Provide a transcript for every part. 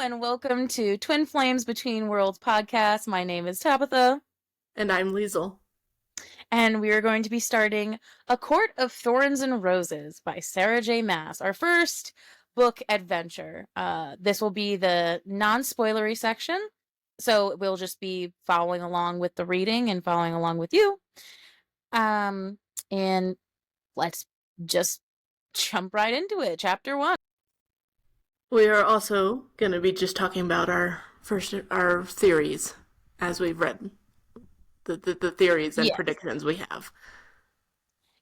and welcome to Twin Flames Between Worlds podcast. My name is Tabitha. And I'm Liesel. And we are going to be starting A Court of Thorns and Roses by Sarah J. Maas, our first book adventure. This will be the non-spoilery section, so we'll just be following along with the reading and following along with you. And let's just jump right into it. Chapter 1. We are also going to be just talking about our theories as we've read the theories and predictions we have.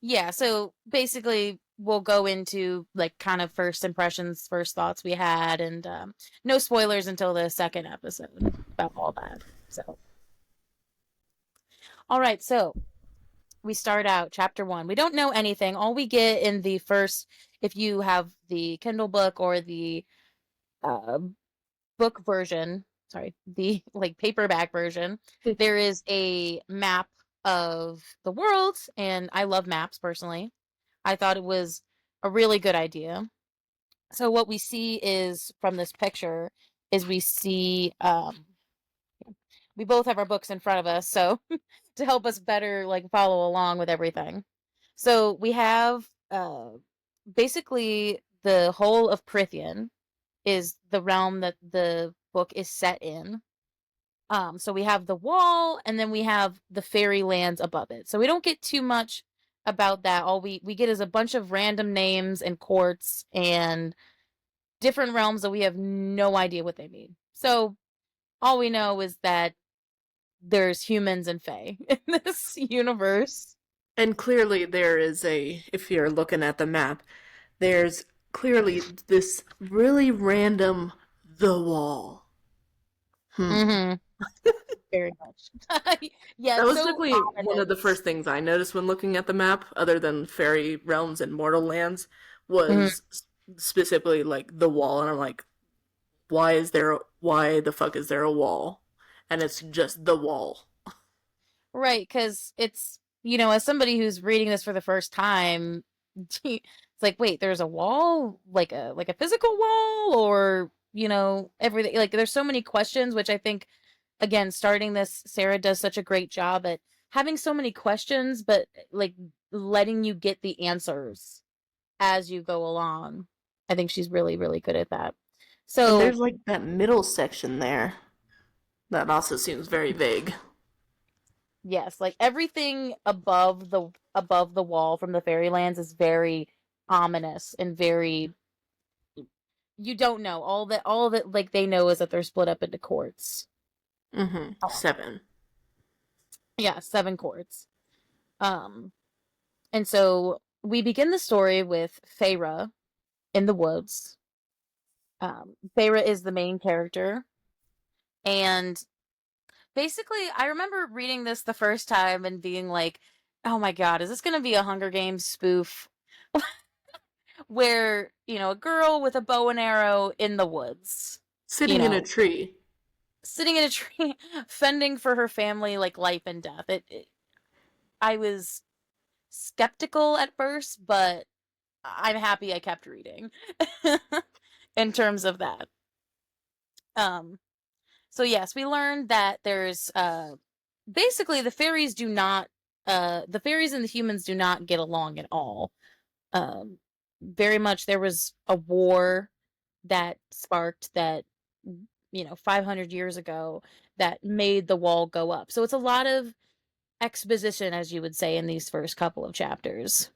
Yeah, so basically we'll go into like kind of first impressions, first thoughts we had, and no spoilers until the second episode about all that. So, all right, so we start out chapter 1. We don't know anything. All we get in the first, if you have the Kindle book or the book version, the like paperback version, there is a map of the world, and I love maps personally. I thought it was a really good idea. So what we see is from this picture is we see we both have our books in front of us, so to help us better like follow along with everything. So we have basically the whole of Prithian is the realm that the book is set in. So we have the wall, and then we have the fairy lands above it. So we don't get too much about that. All we get is a bunch of random names and courts and different realms that we have no idea what they mean. So all we know is that there's humans and fae in this universe. And clearly there is if you're looking at the map, there's clearly this really random the wall. Mm-hmm. Very much. Yeah, that was definitely one of the first things I noticed when looking at the map, other than fairy realms and mortal lands, was specifically like the wall, and I'm like, why the fuck is there a wall? And it's just the wall. Right, because it's, as somebody who's reading this for the first time, it's like, wait, there's a wall? Like a physical wall? Or, everything. Like, there's so many questions, which I think, again, starting this, Sarah does such a great job at having so many questions, but, like, letting you get the answers as you go along. I think she's really, really good at that. So and there's, like, that middle section there that also seems very vague. Yes, like everything above the wall from the fairylands is very ominous and very, you don't know. All that like they know is that they're split up into courts. 7. Yeah, 7 courts. And so we begin the story with Feyre in the woods. Feyre is the main character, and basically, I remember reading this the first time and being like, oh my god, is this going to be a Hunger Games spoof? Where, a girl with a bow and arrow in the woods. Sitting in a tree. Sitting in a tree, fending for her family, like life and death. I was skeptical at first, but I'm happy I kept reading in terms of that. So yes, we learned that there's basically the fairies and the humans do not get along at all. Very much there was a war that sparked that 500 years ago that made the wall go up. So it's a lot of exposition, as you would say, in these first couple of chapters.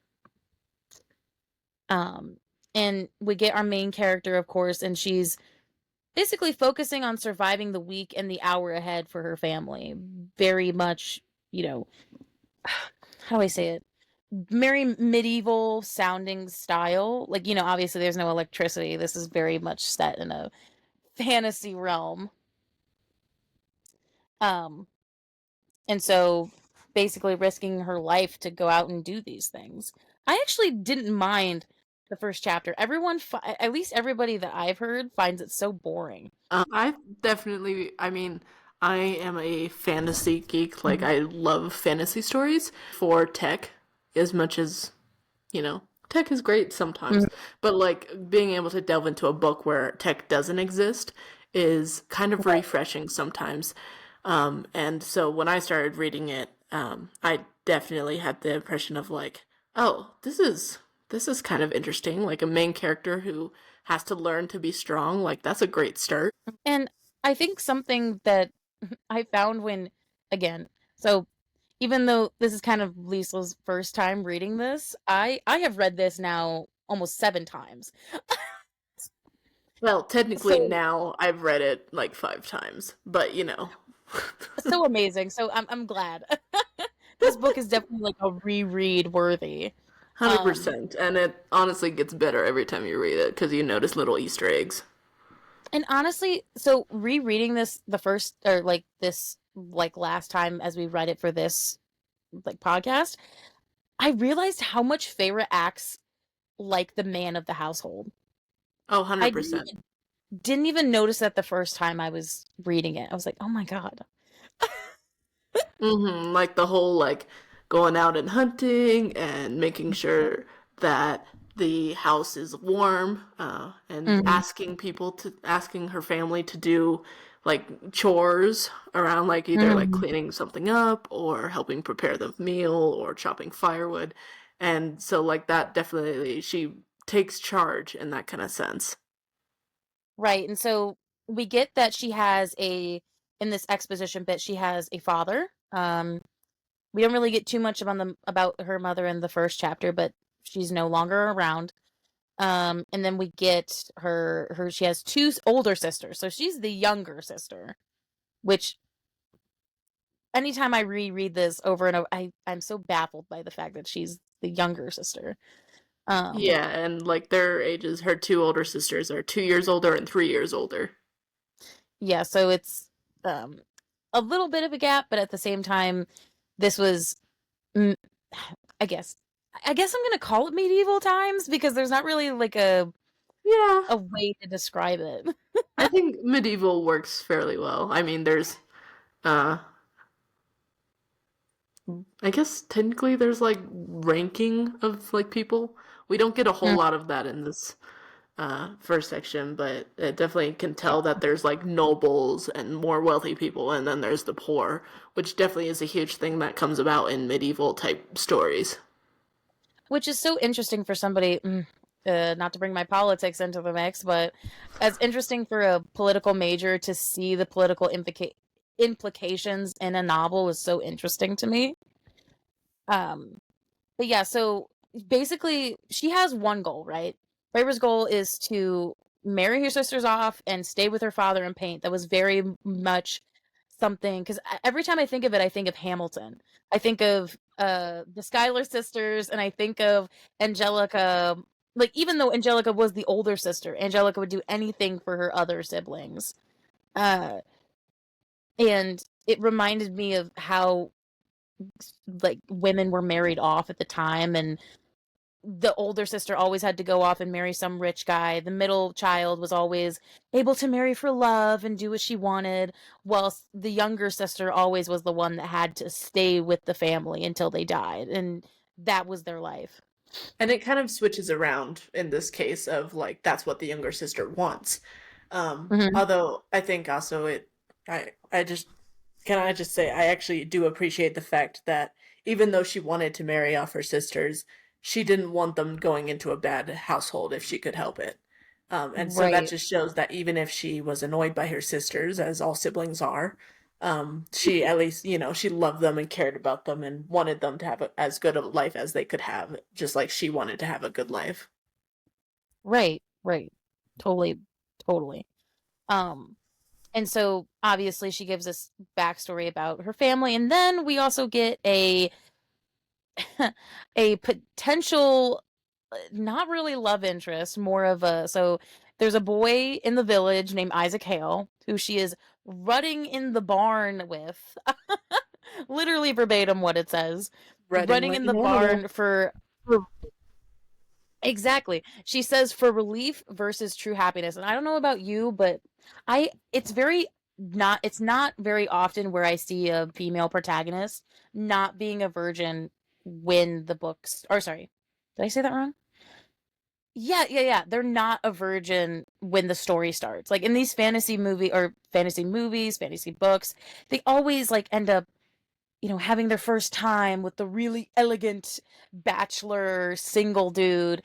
And we get our main character, of course, and she's basically focusing on surviving the week and the hour ahead for her family. Very much, how do I say it? Very medieval sounding style. Like, obviously there's no electricity. This is very much set in a fantasy realm. And so basically risking her life to go out and do these things. I actually didn't mind the first chapter. Everyone, at least everybody that I've heard, finds it so boring. I am a fantasy geek. Like, I love fantasy stories for tech as much as, tech is great sometimes. But, like, being able to delve into a book where tech doesn't exist is kind of Right. refreshing sometimes. And so when I started reading it, I definitely had the impression of like, oh, this is kind of interesting. Like a main character who has to learn to be strong. Like that's a great start. And I think something that I found when, again, so even though this is kind of Lisa's first time reading this, I have read this now almost 7 times. Well, technically So now I've read it like 5 times, but you know. so amazing. So I'm glad. This book is definitely like a reread worthy. Um 100%. And it honestly gets better every time you read it because you notice little Easter eggs. and honestly, so rereading this the first or like this like last time as we read it for this like podcast, I realized how much Feyre acts like the man of the household. Oh, I 100%. didn't even notice that the first time I was reading it. I was like, "Oh my God." Like the whole like going out and hunting and making sure that the house is warm, and Mhm. asking her family to do like chores around like either like Mhm. cleaning something up or helping prepare the meal or chopping firewood. And so like that definitely she takes charge in that kind of sense. Right. And so we get that she has in this exposition bit, she has a father. We don't really get too much about her mother in the first chapter, but she's no longer around. And then we get she has two older sisters, so she's the younger sister. Which anytime I reread this over and over, I'm so baffled by the fact that she's the younger sister. Um, Yeah, and like their ages, her two older sisters are 2 years older and 3 years older. yeah, so it's um a little bit of a gap, but at the same time, this was mm, I guess I guess I'm gonna call it medieval times because there's not really like Yeah, a way to describe it. I think medieval works fairly well. I mean, there's, uh, I guess technically there's like ranking of like people. We don't get a whole Mm, lot of that in this first section, but it definitely can yeah. tell that there's like nobles and more wealthy people, and then there's the poor, which definitely is a huge thing that comes about in medieval type stories. Which is so interesting for somebody, not to bring my politics into the mix, but as interesting for a political major to see the political implications in a novel is so interesting to me. Um, but yeah, so basically, she has one goal, right? Feyre's goal is to marry her sisters off and stay with her father and paint. That was very much something because every time I think of it, I think of Hamilton. I think of the Schuyler sisters, and I think of Angelica. Like even though Angelica was the older sister, Angelica would do anything for her other siblings. Uh, and it reminded me of how like women were married off at the time and the older sister always had to go off and marry some rich guy. The middle child was always able to marry for love and do what she wanted, whilst the younger sister always was the one that had to stay with the family until they died. And that was their life. And it kind of switches around in this case of like that's what the younger sister wants. Hmm. Although I think also I just can I just say I actually do appreciate the fact that even though she wanted to marry off her sisters, she didn't want them going into a bad household if she could help it. And so that Right. just shows that even if she was annoyed by her sisters, as all siblings are, she at least, she loved them and cared about them and wanted them to have as good a life as they could have, just like she wanted to have a good life. Right. Right. Totally. Totally. Um, and so obviously she gives us backstory about her family, and then we also get a potential not really love interest, more of a so there's a boy in the village named Isaac Hale who she is rutting in the barn with. Literally verbatim what it says. Reading Running like in the normal. barn for exactly. She says for relief versus true happiness. And I don't know about you, but I it's very not it's not very often where I see a female protagonist not being a virgin when the books or sorry. Did I say that wrong? Yeah, yeah, yeah. They're not a virgin when the story starts. Like in these fantasy movies, fantasy books, they always like end up, having their first time with the really elegant bachelor single dude.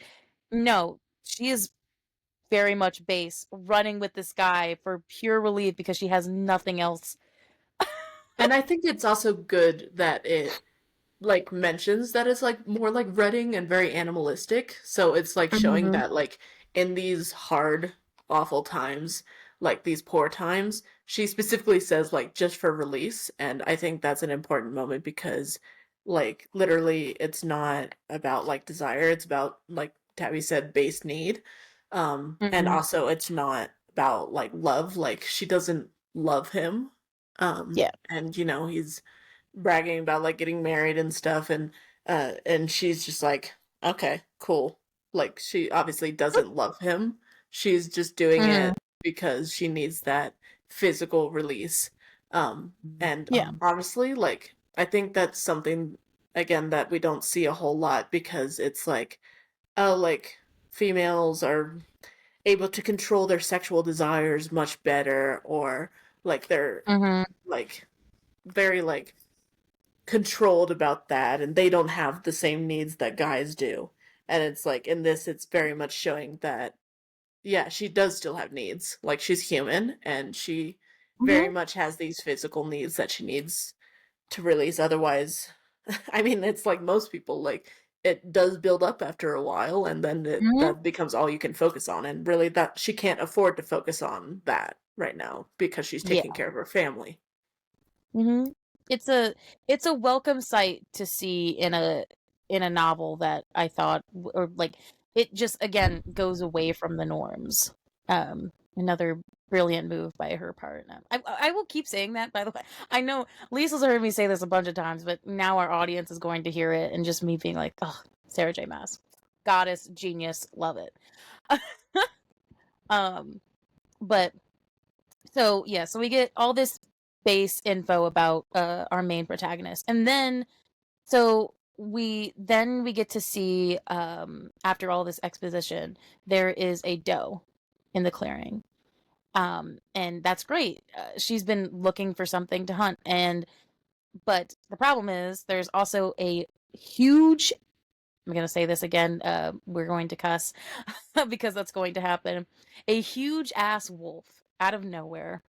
No, she is very much base, running with this guy for pure relief because she has nothing else. And I think it's also good that it like mentions that it's like more like Reading and very animalistic. So it's like showing Mhm. that like in these hard, awful times, like these poor times, she specifically says like just for release. And I think that's an important moment because like literally it's not about like desire, it's about like Tabby said, base need. And Mhm. also it's not about like love, like she doesn't love him. Yeah. And he's bragging about like getting married and stuff and she's just like okay cool, like she obviously doesn't love him, she's just doing Mhm. it because she needs that physical release. And Yeah. honestly like I think that's something again that we don't see a whole lot because it's like oh like females are able to control their sexual desires much better or like they're Mhm. like very like controlled about that and they don't have the same needs that guys do. And it's like in this it's very much showing that yeah, she does still have needs. Like she's human and she very Mhm. much has these physical needs that she needs to release otherwise I mean it's like most people like it does build up after a while and then Mhm. that becomes all you can focus on and really that she can't afford to focus on that right now because she's taking Yeah. care of her family. Mhm. It's a it's a welcome sight to see in a novel that I thought or like it just again goes away from the norms. Another brilliant move by her part. I will keep saying that, by the way. I know Lisa's heard me say this a bunch of times, but now our audience is going to hear it and just me being like, "Oh, Sarah J. Maas. Goddess, genius, love it." um but so yeah, so we get all this base info about our main protagonist, and then we get to see after all this exposition, there is a doe in the clearing, and that's great. She's been looking for something to hunt, and but the problem is there's also a huge. I'm gonna say this again. We're going to cuss because that's going to happen. A huge ass wolf out of nowhere,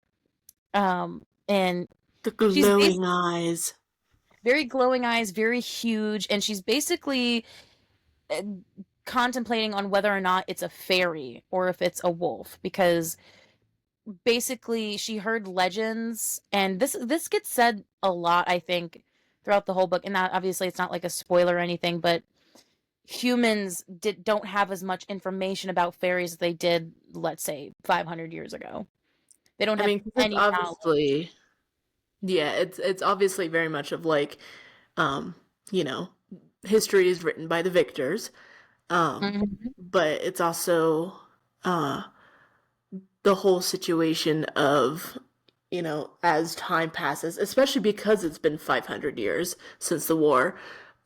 and The she's glowing eyes. very glowing eyes, very huge, and she's basically uh, contemplating on whether or not it's a fairy or if it's a wolf because basically she heard legends, and this gets said a lot, I think, throughout the whole book. And not obviously it's not like a spoiler or anything, but humans don't have as much information about fairies as they did, let's say, 500 years ago. They don't I have mean, 'cause it's any knowledge. obviously yeah, it's obviously very much of like um, you know, history is written by the victors. Mhm. But it's also uh the whole situation of as time passes, especially because it's been 500 years since the war,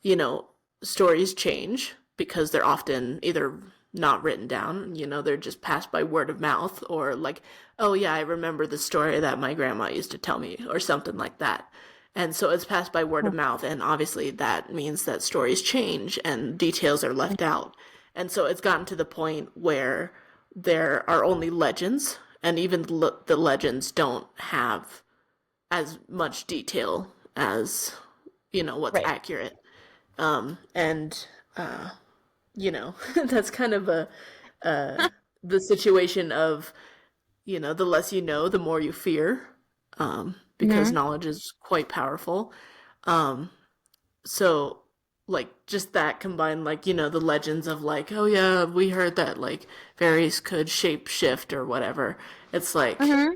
you know, stories change because they're often either not written down, they're just passed by word of mouth or like, oh yeah, I remember the story that my grandma used to tell me or something like that. And so it's passed by word of mouth, and obviously that means that stories change and details are left out. And so it's gotten to the point where there are only legends, and even the legends don't have as much detail as what's Right. accurate. And that's kind of a the situation of the less you know, the more you fear, because Mhm. knowledge is quite powerful. Um, so like just that combined like the legends of like oh yeah we heard that like fairies could shape shift or whatever, it's like Mhm.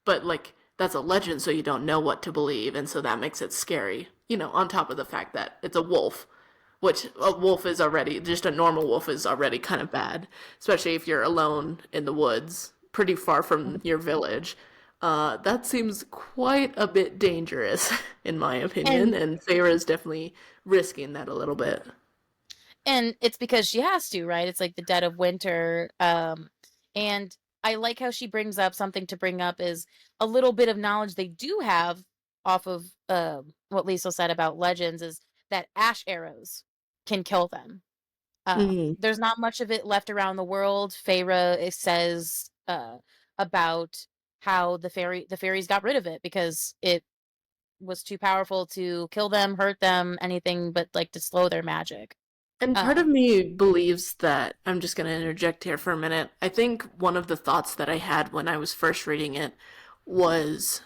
but like that's a legend so you don't know what to believe and so that makes it scary, on top of the fact that it's a wolf, which a wolf is already just a normal wolf is already kind of bad, especially if you're alone in the woods pretty far from your village. That seems quite a bit dangerous in my opinion, And and Feyre is definitely risking that a little bit. And it's because she has to, right? It's like the dead of winter. And I like how she brings up something to bring up is a little bit of knowledge they do have off of what Liesel said about legends is that ash arrows can kill them. Mm. There's not much of it left around the world. Feyre it says about how the fairies got rid of it because it was too powerful to kill them, hurt them, anything but like to slow their magic. And part of Um, me believes that, I'm just going to interject here for a minute. I think one of the thoughts that I had when I was first reading it was,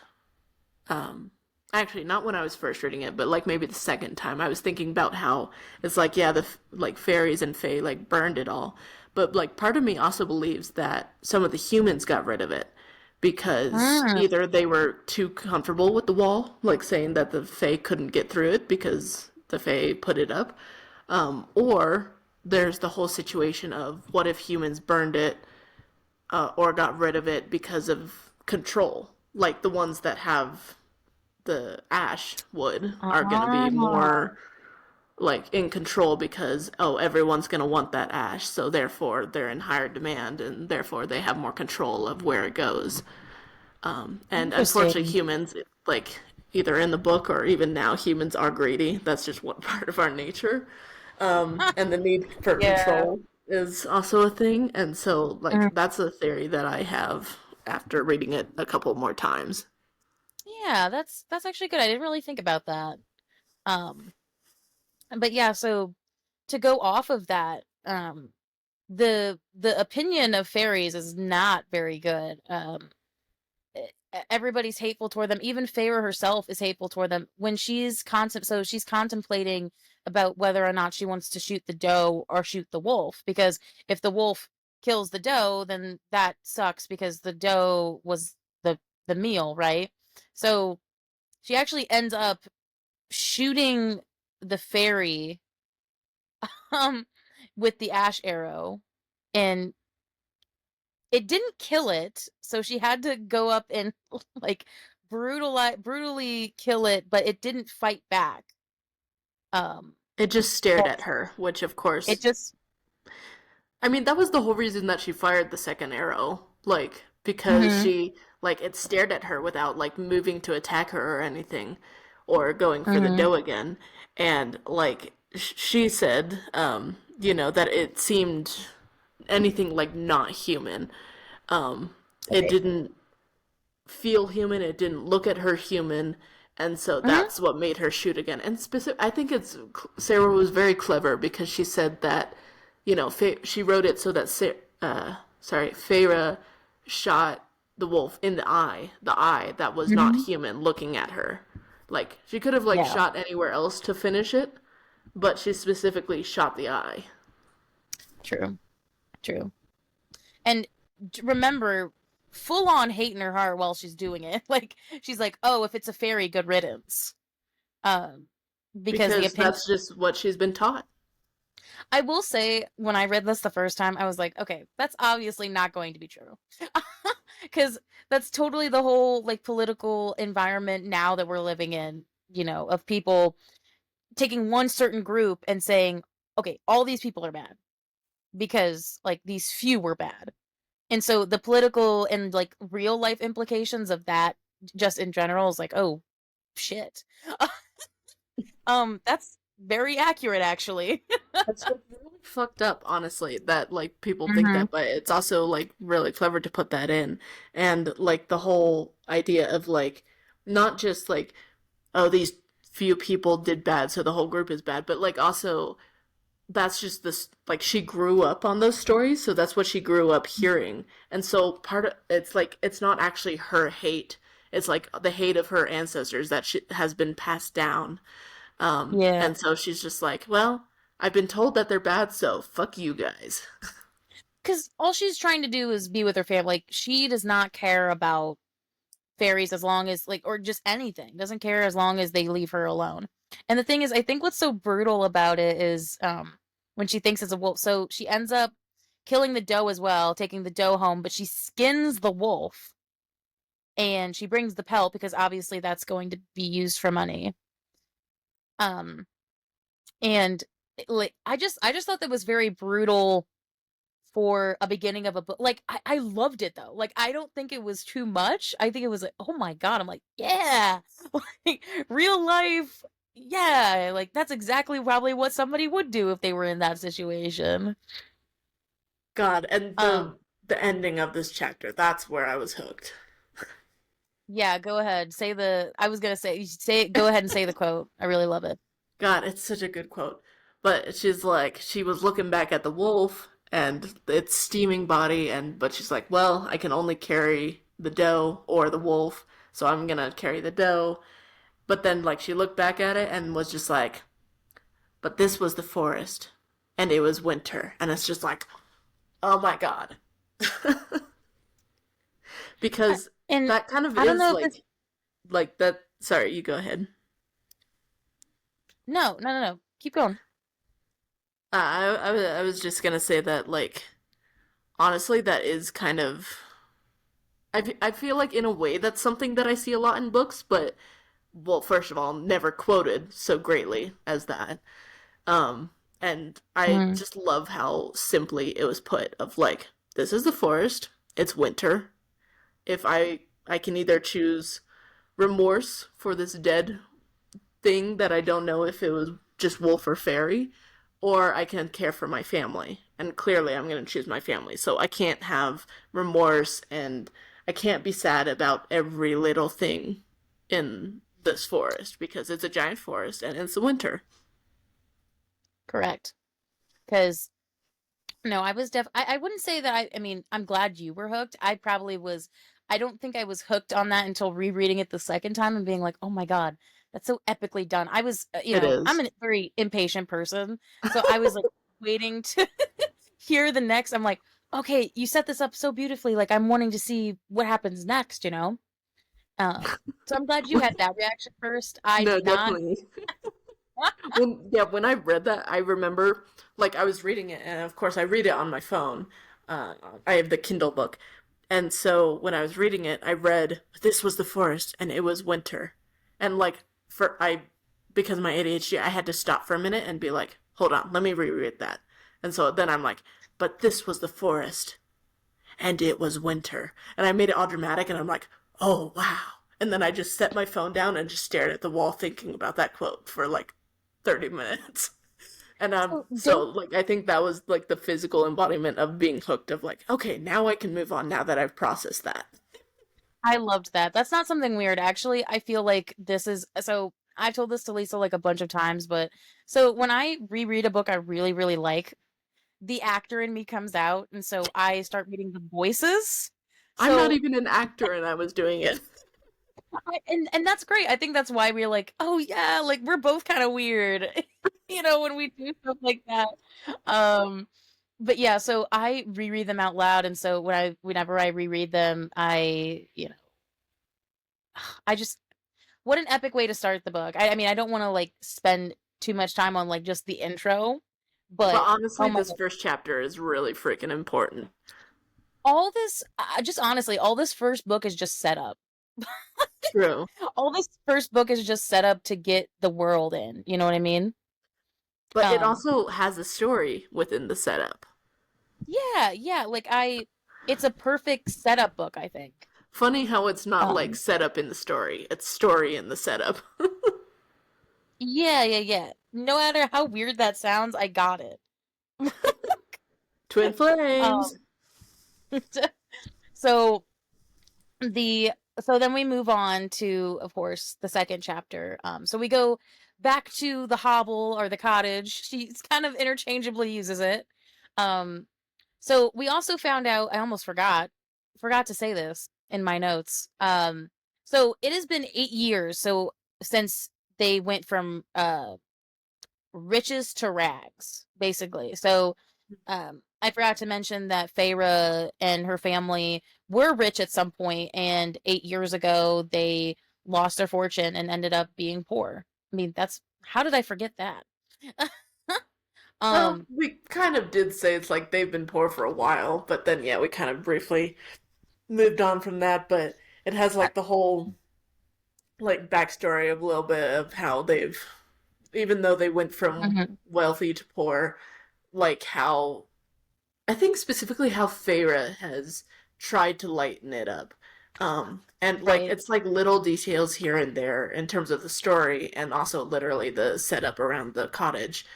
um, actually not when I was first reading it, but like maybe the second time, I was thinking about how it's like, yeah, like fairies and fae like burned it all. But like part of me also believes that some of the humans got rid of it because mm, either they were too comfortable with the wall, like saying that the fae couldn't get through it because the fae put it up, or there's the whole situation of what if humans burned it or got rid of it because of control, like the ones that have the ash wood are going to be ah, more like in control because oh everyone's going to want that ash, so therefore they're in higher demand and therefore they have more control of where it goes. And unfortunately interesting. humans, like either in the book or even now, humans are greedy. That's just one part of our nature. And the need for Yeah. control is also a thing, and so like Mm, that's a theory that I have after reading it a couple more times. yeah, that's actually good. I didn't really think about that. Um, but yeah, so to go off of that, the opinion of fairies is not very good. Everybody's hateful toward them. Even Feyre herself is hateful toward them. When so she's contemplating about whether or not she wants to shoot the doe or shoot the wolf. Because if the wolf kills the doe, then that sucks because the doe was the meal, right? So she actually ends up shooting the fairy um with the ash arrow and it didn't kill it, so she had to go up and like brutally kill it, but it didn't fight back. Um, It just stared but at her, which of it course, just I mean, that was the whole reason that she fired the second arrow. Like, because hmm she, like, it stared at her without, like, moving to attack her or anything, or going for the hmm doe again. And, like, she said, that it seemed anything like not human. It right. didn't feel human, it didn't look at her human, and so hmm that's what made her shoot again. And I think it's Sarah was very clever because she said that, she wrote it so that Feyre shot the wolf in the eye that was not hmm human looking at her. Like she could have like Yeah, shot anywhere else to finish it, but she specifically shot the eye. true, true. And remember, full on hate in her heart while she's doing it. Like she's like, "Oh, if it's a fairy, good riddance." Um, because the Because opinion that's just what she's been taught. I will say, when I read this the first time, I was like, okay, that's obviously not going to be true. Because that's totally the whole like political environment now that we're living in, of people taking one certain group and saying, okay, all these people are bad because like these few were bad. And so the political and like real life implications of that just in general is like, oh shit. That's very accurate actually. That's what's really fucked up, honestly, that like people think hmm that, but it's also like really clever to put that in. And like the whole idea of like not just like, oh, these few people did bad, so the whole group is bad, but like also that's just this like she grew up on those stories, so that's what she grew up hearing. And so part of it's like it's not actually her hate. It's like the hate of her ancestors that has been passed down, Yeah. and so she's just like, well, I've been told that they're bad, so fuck you guys. Because all she's trying to do is be with her family. Like she does not care about fairies as long as like or just anything. Doesn't care as long as they leave her alone. And the thing is, I think what's so brutal about it is when she thinks it's a wolf. So she ends up killing the doe as well, taking the doe home, but she skins the wolf and she brings the pelt because obviously that's going to be used for money. Um and like I just thought that was very brutal for a beginning of a book. Like I loved it though. Like I don't think it was too much. I think it was like, oh my God. I'm like, yeah. Like real life. Yeah, like that's exactly probably what somebody would do if they were in that situation. God, and Um, the ending of this chapter, that's where I was hooked. yeah, go ahead. Say the I was gonna say it, go ahead and say the quote. I really love it. God, it's such a good quote. But she's like, she was looking back at the wolf and its steaming body, and but she's like, well, I can only carry the doe or the wolf, so I'm gonna carry the doe. But then, like, she looked back at it and was just like, but this was the forest, and it was winter, and it's just like, oh my God, because And that kind of I don't is know if this like that. Sorry, you go ahead. no, no, no, no. Keep going. I was just gonna say that, like, honestly, that is kind of. I feel like in a way that's something that I see a lot in books, but well, first of all, never quoted so greatly as that. Um, and I Mm, just love how simply it was put of like, this is the forest, it's winter. If I can either choose remorse for this dead thing that I don't know if it was just wolf or fairy, or I can care for my family. And clearly, I'm going to choose my family. So I can't have remorse and I can't be sad about every little thing in this forest because it's a giant forest and it's the winter. correct. Because no, I wouldn't say that I mean, I'm glad you were hooked. I probably was I don't think I was hooked on that until rereading it the second time and being like, "Oh my God, that's so epically done." I was, It I'm is. a very impatient person, so I was like waiting to hear the next. I'm like, "Okay, you set this up so beautifully. Like I'm wanting to see what happens next." So I'm glad you had that reaction first. I No, did not. definitely. When I read that, I remember like I was reading it, and of course I read it on my phone. Uh, I have the Kindle book, and so when I was reading it, I read this was the forest, and it was winter, and like for I because of my ADHD, I had to stop for a minute and be like, hold on, let me reread that, and so then I'm like, but this was the forest, and it was winter, and I made it all dramatic, and I'm like, oh wow. And then I just set my phone down and just stared at the wall thinking about that quote for like 30 minutes. And So so don't like I think that was like the physical embodiment of being hooked of like, okay, now I can move on now that I've processed that. I loved that. That's not something weird. Actually, I feel like this is so I've told this to Lisa like a bunch of times, but so when I reread a book I really, really like, the actor in me comes out, and so I start reading the voices. I'm not So even an actor and I was doing it. and that's great. I think that's why we're like, oh yeah, like we're both kind of weird, when we do stuff like that. Um, but yeah, so I reread them out loud, and so whenever I reread them, I just what an epic way to start the book. I mean, I don't want to like spend too much time on like just the intro, But but oh honestly, my this god, first chapter is really freaking important. all this, just honestly, all this first book is just set up. True. All this first book is just set up to get the world in. You know what I mean? But it Um, also has a story within the setup. yeah, yeah. It's a perfect setup book. I think. Funny how it's not like Um, setup in the story, it's story in the setup. yeah, yeah, yeah. No matter how weird that sounds, I got it. Twin flames. Um, so the so then we move on to, of course, the second chapter. So we go back to the hovel or the cottage. She's kind of interchangeably uses it. Um, so we also found out, I almost forgot to say this in my notes. So it has been 8 years since they went from riches to rags, basically. So I forgot to mention that Feyre and her family were rich at some point, and 8 years ago they lost their fortune and ended up being poor. I mean, that's how did I forget that? Well, um, we kind of did say it's like they've been poor for a while, but then yeah, we kind of briefly moved on from that, but it has I- like the whole like backstory of a little bit of how they've even though they went from Mhm. wealthy to poor, like how I think specifically how Feyre has tried to lighten it up. And like Right. it's like little details here and there in terms of the story and also literally the setup around the cottage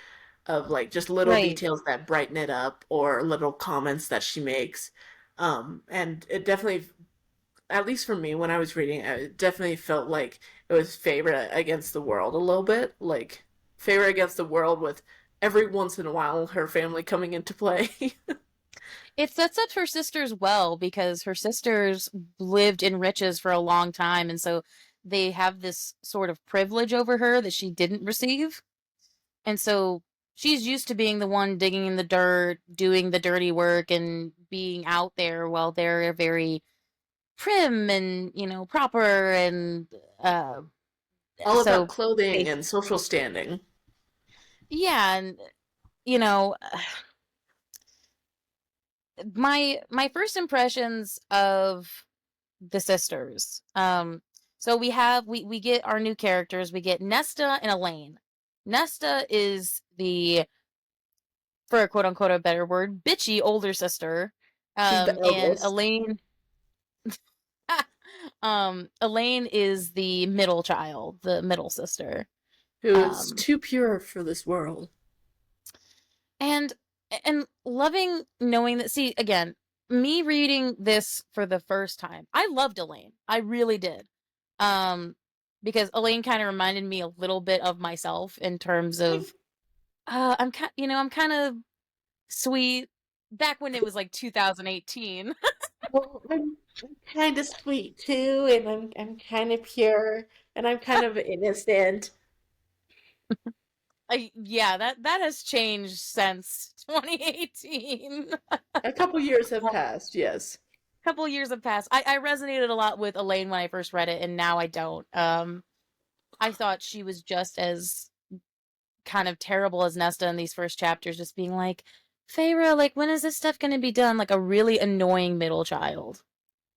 of like just little Right. details that brighten it up or little comments that she makes. And it definitely, at least for me when I was reading it, it definitely felt like it was Feyre against the world a little bit. Like Feyre against the world with every once in a while her family coming into play. It sets up her sisters well because her sisters lived in riches for a long time, and so they have this sort of privilege over her that she didn't receive. And so she's used to being the one digging in the dirt, doing the dirty work, and being out there while they're very prim and, proper. And uh, All about so, clothing they, and social standing. yeah. And, you know, my first impressions of the sisters. So we get our new characters. We get Nesta and Elaine. Nesta is the, for a quote unquote a better word, bitchy older sister. She's the And eldest, Elaine is the middle child, the middle sister. who is Um too pure for this world. and and loving knowing that, see, again, me reading this for the first time, I loved Elaine. I really did. Um because Elaine kind of reminded me a little bit of myself in terms of I'm kind of sweet back when it was like 2018. Well, I'm kind of sweet too, and I'm kind of pure, and I'm kind of innocent. Yeah, that has changed since 2018. A couple years have passed, yes. Couple years have passed. I resonated a lot with Elaine when I first read it, and now I don't. I thought she was just as kind of terrible as Nesta in these first chapters, just being like, Feyre, like, when is this stuff going to be done? Like a really annoying middle child.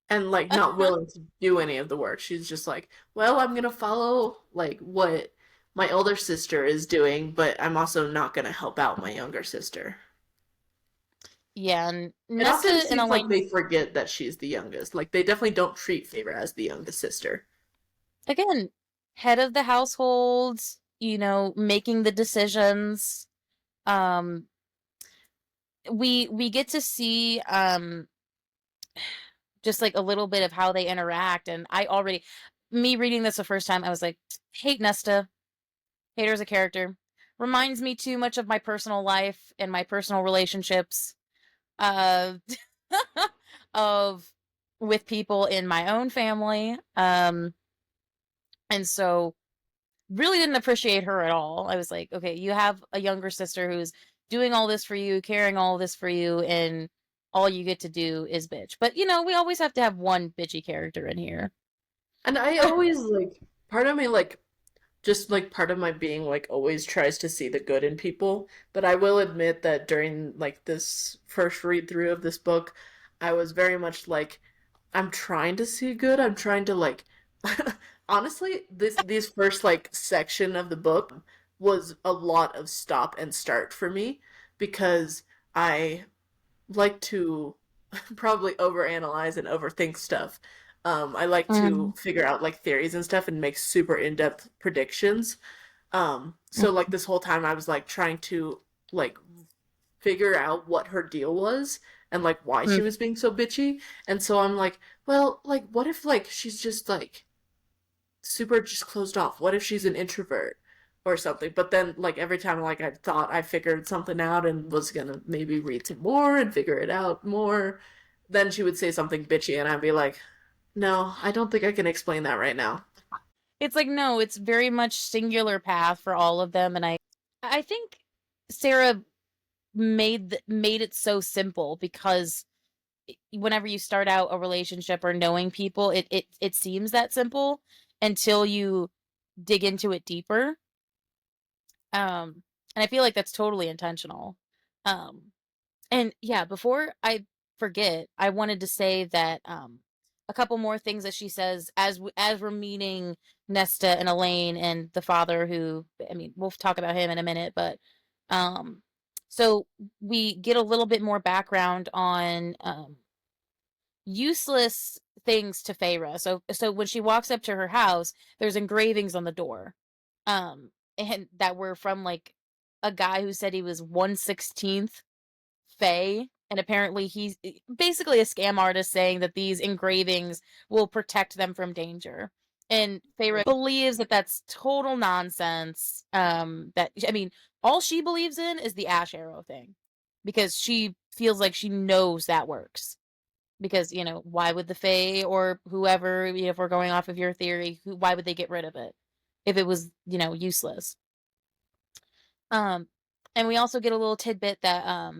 And like not willing to do any of the work. She's just like, well, I'm gonna follow like what my older sister is doing, but I'm also not gonna help out my younger sister. Yeah, and It often Nesta and seems like Elaine, they forget that she's the youngest. Like they definitely don't treat Favor as the youngest sister. again, head of the household, making the decisions. Um, we get to see just like a little bit of how they interact, and me reading this the first time, I was like, hate Nesta, hate her as a character, reminds me too much of my personal life and my personal relationships, uh of with people in my own family. And so really didn't appreciate her at all. I was like, okay, you have a younger sister who's doing all this for you, carrying all this for you, and all you get to do is bitch. But we always have to have one bitchy character in here. And I always like part of me like just like part of my being like always tries to see the good in people. But I will admit that during like this first read through of this book, I was very much like I'm trying to see good. I'm trying to like honestly, these first like section of the book was a lot of stop and start for me because I like to probably overanalyze and overthink stuff. I like to Mm, figure out like theories and stuff and make super in-depth predictions. So like mm, this whole time I was like trying to like figure out what her deal was and like why she mm. was being so bitchy. And so I'm like, well, like what if like she's just like super just closed off? What if she's an introvert or something? But then like every time like I thought I figured something out and was gonna maybe read some more and figure it out more, then she would say something bitchy and I'd be like, no, I don't think I can explain that right now. It's like, no, it's very much singular path for all of them, and I think Sarah made it so simple because whenever you start out a relationship or knowing people, it seems that simple until you dig into it deeper. And I feel like that's totally intentional. Um, and yeah, before I forget, I wanted to say that a couple more things that she says as we're meeting Nesta and Elaine and the father, who, I mean, we'll talk about him in a minute, but um so we get a little bit more background on useless things to Feyre. So when she walks up to her house, there's engravings on the door. And that were from like a guy who said he was 1/16th Fae, and apparently he's basically a scam artist saying that these engravings will protect them from danger. And Feyre believes that that's total nonsense. That, I mean, all she believes in is the ash arrow thing, because she feels like she knows that works. Because, why would the Fae or whoever, if we're going off of your theory, why would they get rid of it if it was, useless? Um, and we also get a little tidbit that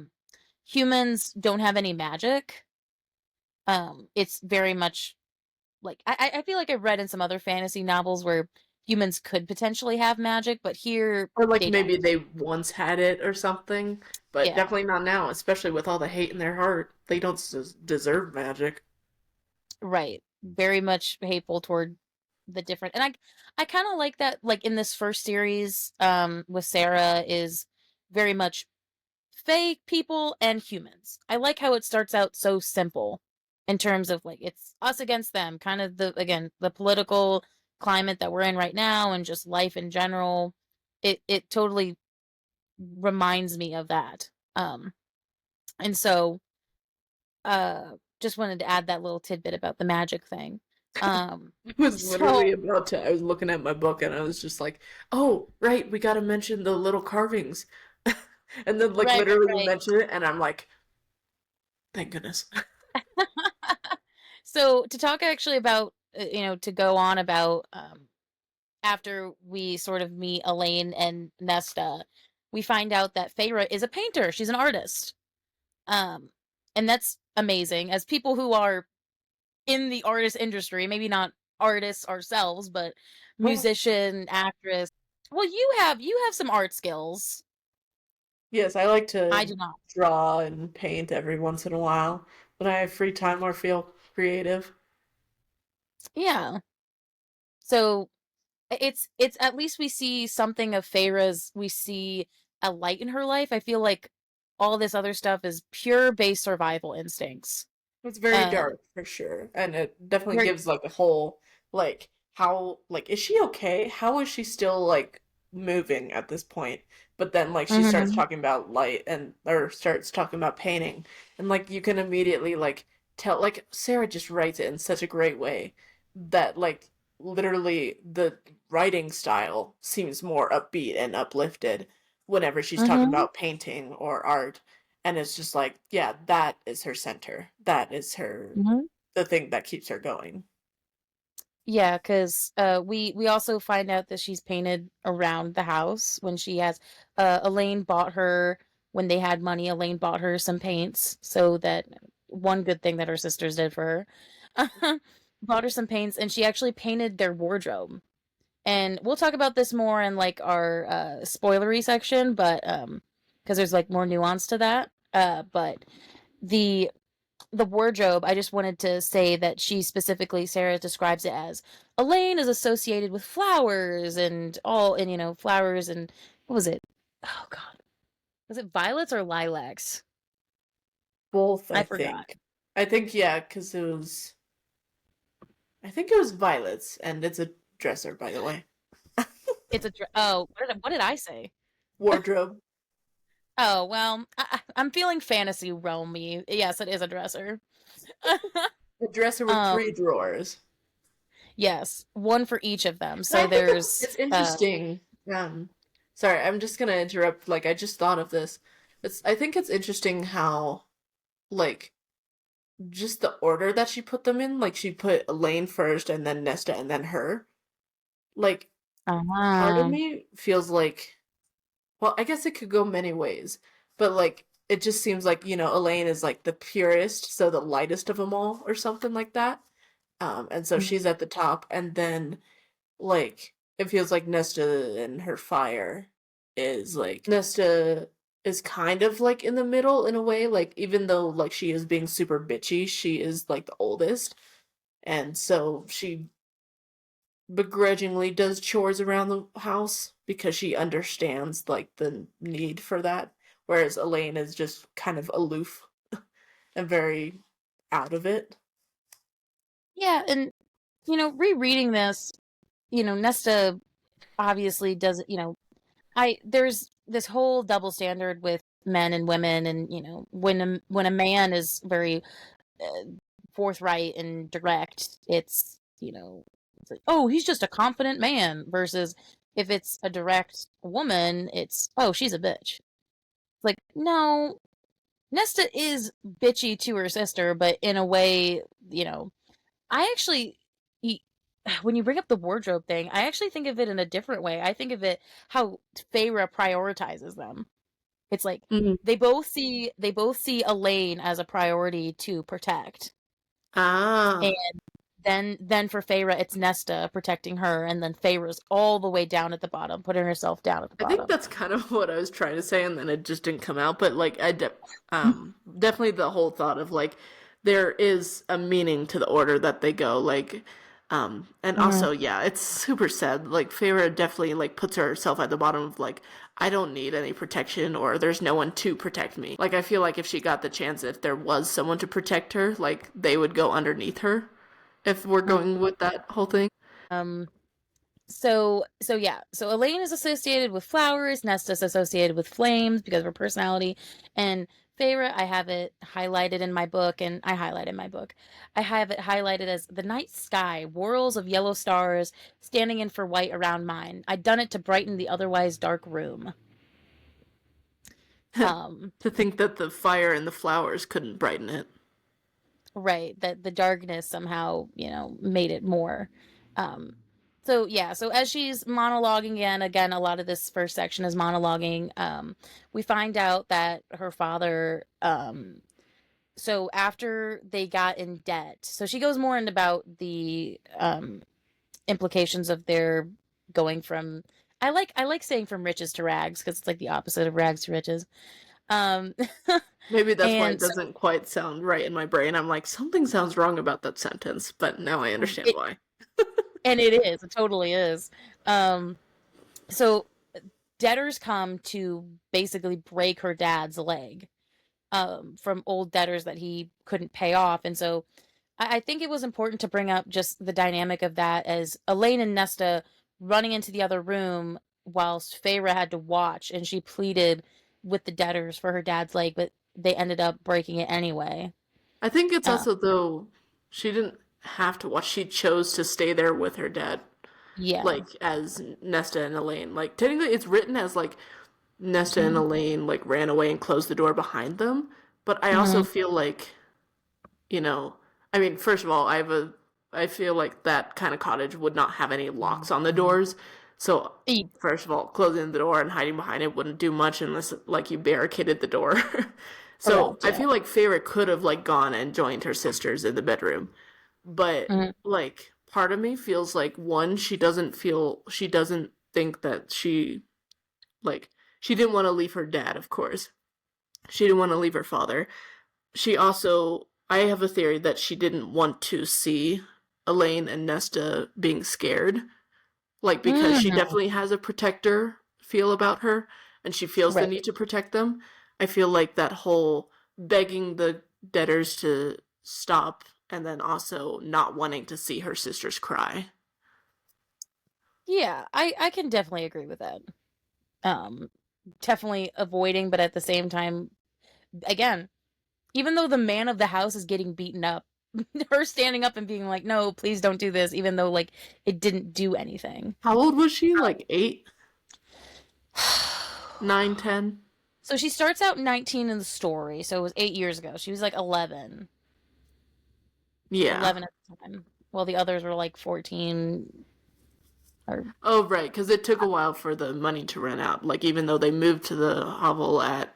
humans don't have any magic. It's very much like I feel like I've read in some other fantasy novels where humans could potentially have magic, but here Or like they maybe don't. they once had it or something, but Yeah, definitely not now, especially with all the hate in their heart. They don't deserve magic. right. Very much hateful toward the different, and I kind of like that. Like in this first series, with Sarah, is very much fake people and humans. I like how it starts out so simple in terms of like it's us against them, kind of the political climate that we're in right now and just life in general. It totally reminds me of that. And so just wanted to add that little tidbit about the magic thing. Um I was literally so about to, I was looking at my book and I was just like, oh, right, we gotta mention the little carvings. And then, like, right, literally you right. mention it, and I'm like, thank goodness. So to talk actually about to go on about after we sort of meet Elaine and Nesta, we find out that Feyre is a painter. She's an artist. Um, and that's amazing. As people who are in the artist industry, maybe not artists ourselves, but Well, musician, actress. Well, you have some art skills. yes, I like I to do not. draw and paint every once in a while when I have free time or feel creative. Yeah. So it's at least we see something of Feyre's. We see a light in her life. I feel like all this other stuff is pure base survival instincts. It's very Um, dark for sure, and it definitely very. gives like a whole like how like is she okay? How is she still like moving at this point? But then like she starts Mhm. talking about light and or starts talking about painting, and like you can immediately like tell like Sarah just writes it in such a great way that like literally the writing style seems more upbeat and uplifted whenever she's talking Mhm. about painting or art, and it's just like, yeah, that is her center. That is her Mhm. the thing that keeps her going. Yeah, because we also find out that she's painted around the house when she has Elaine bought her when they had money. Elaine bought her some paints, so that one good thing that her sisters did for her. Bought her some paints, and she actually painted their wardrobe. And we'll talk about this more in like our spoilery section, but because there's like more nuance to that. But the the wardrobe, I just wanted to say that she specifically, Sarah describes it as Elaine is associated with flowers and all, and flowers and what was it? Oh God, was it violets or lilacs? Both, I I forgot. think. I think yeah, because I think it was violets, and it's a dresser, by the way. Oh, what did I say? Wardrobe. Oh well, I'm feeling fantasy realmy. Yes, it is a dresser. A dresser with three um, drawers. yes, one for each of them. And I So think there's it's interesting. Sorry, I'm just gonna interrupt. Like, I just thought of this. I think it's interesting how, like, just the order that she put them in. Like, she put Elaine first, and then Nesta, and then her. Like, part of uh, me feels like, well, I guess it could go many ways, but like, it just seems like, Elaine is like the purest, so the lightest of them all, or something like that. And so she's at the top, and then like it feels like Nesta and her fire is like Nesta is kind of like in the middle in a way, like even though like she is being super bitchy, she is like the oldest. and so she begrudgingly does chores around the house because she understands like the need for that, whereas Elaine is just kind of aloof and very out of it. Yeah, and rereading this, Nesta obviously doesn't, there's this whole double standard with men and women, and when a man is very uh, forthright and direct, it's like, oh, he's just a confident man, versus if it's a direct woman, it's, oh, she's a bitch. It's like, no, Nesta is bitchy to her sister, but in a way, you know, I actually, when you bring up the wardrobe thing, I actually think of it in a different way. I think of it how Feyre prioritizes them. It's like Mhm. they both see Elaine as a priority to protect, and Ah, then for Feyre, it's Nesta protecting her, and then Feyre's all the way down at the bottom, putting herself down at the I think bottom. that's kind of what I was trying to say, and then it just didn't come out. But like, definitely the whole thought of like there is a meaning to the order that they go. Like, and Mhm. also, yeah, it's super sad. Like, Feyre definitely like puts herself at the bottom of like, I don't need any protection, or there's no one to protect me. Like, I feel like if she got the chance, if there was someone to protect her, like they would go underneath her. If we're going with that whole thing. Um, so yeah, so Elaine is associated with flowers, Nesta's associated with flames because of her personality, and Feyre, I have it highlighted in my book, and I highlight in my book. I have it highlighted as the night sky, whorls of yellow stars standing in for white around mine. I'd done it to brighten the otherwise dark room. Um, To think that the fire and the flowers couldn't brighten it. right, that the darkness somehow, made it more. Um, so yeah, so as she's monologuing again, a lot of this first section is monologuing. We find out that her father, so after they got in debt, so she goes more in about the implications of their going from, I like saying from riches to rags because it's like the opposite of rags to riches. Um, Maybe that's why it and so doesn't quite sound right in my brain. I'm like, something sounds wrong about that sentence, but now I understand it, why. and it is, it totally is. Um, so debtors come to basically break her dad's leg, from old debtors that he couldn't pay off. And so I think it was important to bring up just the dynamic of that, as Elaine and Nesta running into the other room whilst Feyre had to watch, and she pleaded with the debtors for her dad's leg, but they ended up breaking it anyway. I think it's Uh, also, though, she didn't have to watch. She chose to stay there with her dad, yeah. like, as Nesta and Elaine. Like, technically, it's written as, like, Nesta and Hmm. Elaine, like, ran away and closed the door behind them. But I also Hmm. feel like, you know, I mean, first of all, I feel like that kind of cottage would not have any locks on the doors. So, first of all, closing the door and hiding behind it wouldn't do much unless, like, you barricaded the door. So, Correct, I yeah. feel like Feyre could have, like, gone and joined her sisters in the bedroom. But, Hmm. like, part of me feels like, one, she doesn't think that like, she didn't want to leave her dad, of course. She didn't want to leave her father. She also, I have a theory that she didn't want to see Elaine and Nesta being scared, like because she Hmm. definitely has a protector feel about her and she feels the Right. need to protect them. I feel like that whole begging the debtors to stop and then also not wanting to see her sisters cry. Yeah, I can definitely agree with that. Um, Definitely avoiding, but at the same time, again, even though the man of the house is getting beaten up, her standing up and being like, "No, please don't do this," even though like it didn't do anything. How old was she? Like 8, 9, 10? So she starts out 19 in the story, so it was 8 years ago. She was like 11, Yeah. 11 at the time, while the others were like 14 or Oh, right, because it took a while for the money to run out. Like, even though they moved to the hovel at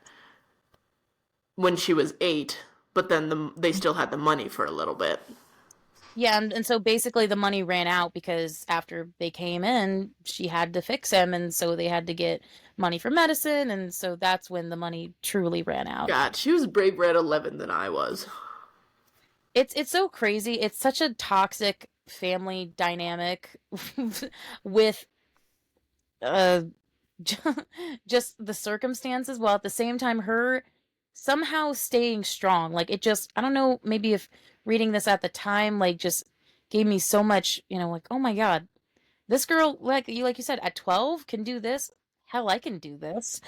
when she was 8, but then they still had the money for a little bit. yeah, and so basically the money ran out because after they came in, she had to fix him, and so they had to get money for medicine, and so that's when the money truly ran out. God, she was braver at 11 than I was. it's so crazy. It's such a toxic family dynamic with uh just the circumstances, while at the same time her somehow staying strong. Like it just, I don't know, maybe if reading this at the time like just gave me so much, like, oh my God, this girl, like you said, at 12 can do this. Hell, I can do this.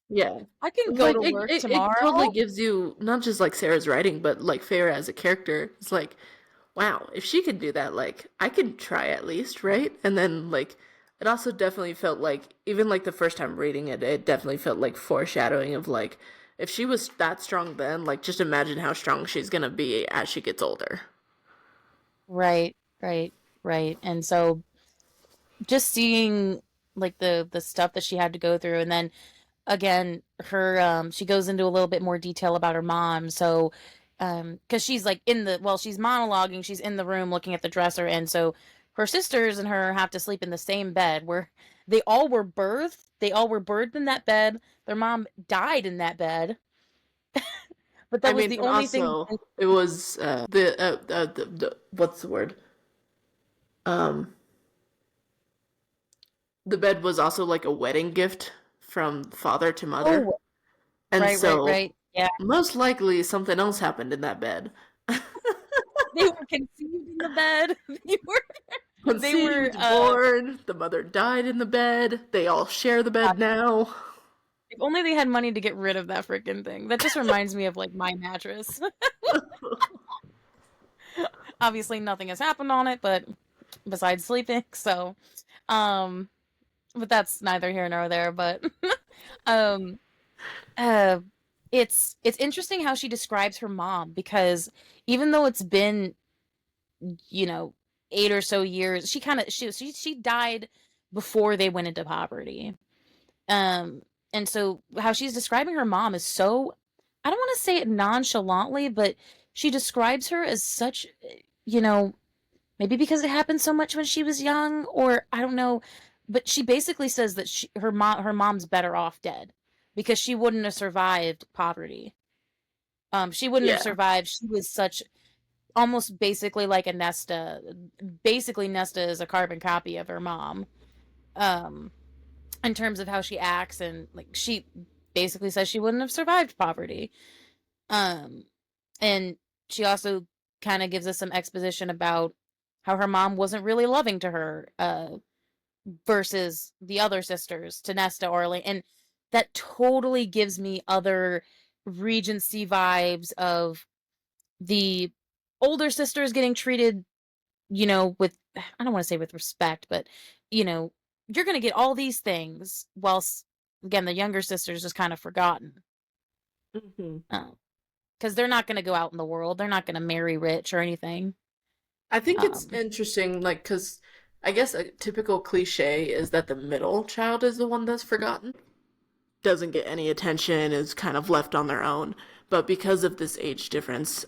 Yeah. I can go Like to work it totally tomorrow. gives you not just like Sarah's writing, but like Feyre as a character. It's like, wow, if she could do that, like I could try at least, right? And then like it also definitely felt like even like the first time reading it, it definitely felt like foreshadowing of like if she was that strong then, like just imagine how strong she's gonna be as she gets older. Right, right, right. And so just seeing like the stuff that she had to go through, and then again her she goes into a little bit more detail about her mom. So because she's like she's monologuing, she's in the room looking at the dresser, and so her sisters and her have to sleep in the same bed where they all were birthed in that bed. Their mom died in that bed, but I that was mean, the and only thing. also it was the what's the word? Um, the bed was also like a wedding gift from father to mother. Oh, And right, right, so right, yeah. most likely something else happened in that bed. They were conceived in the bed. They were Conceived, born, the mother died in the bed. They all share the bed now. if only they had money to get rid of that freaking thing. That just reminds me of like my mattress. Obviously nothing has happened on it, but besides sleeping, so um but that's neither here nor there, but um uh it's interesting how she describes her mom, because even though it's been, you know, 8 or so years, she died before they went into poverty. Um, and so how she's describing her mom is so, I don't want to say it nonchalantly, but she describes her as such, you know, maybe because it happened so much when she was young, or I don't know, but she basically says that her mom's better off dead because she wouldn't have survived poverty. She wouldn't have Yeah. survived. She was such almost basically like a Nesta. Basically, Nesta is a carbon copy of her mom. Um, in terms of how she acts, and like she basically says she wouldn't have survived poverty. Um, and she also kind of gives us some exposition about how her mom wasn't really loving to her, versus the other sisters, to Nesta or Elaine, and that totally gives me other Regency vibes of the older sisters getting treated, with, I don't want to say with respect, but you're going to get all these things, whilst again the younger sisters just kind of forgotten. Hmm. Because they're not going to go out in the world. They're not going to marry rich or anything. I think it's Um, interesting, like, because I guess a typical cliche is that the middle child is the one that's forgotten, doesn't get any attention, is kind of left on their own. But because of this age difference,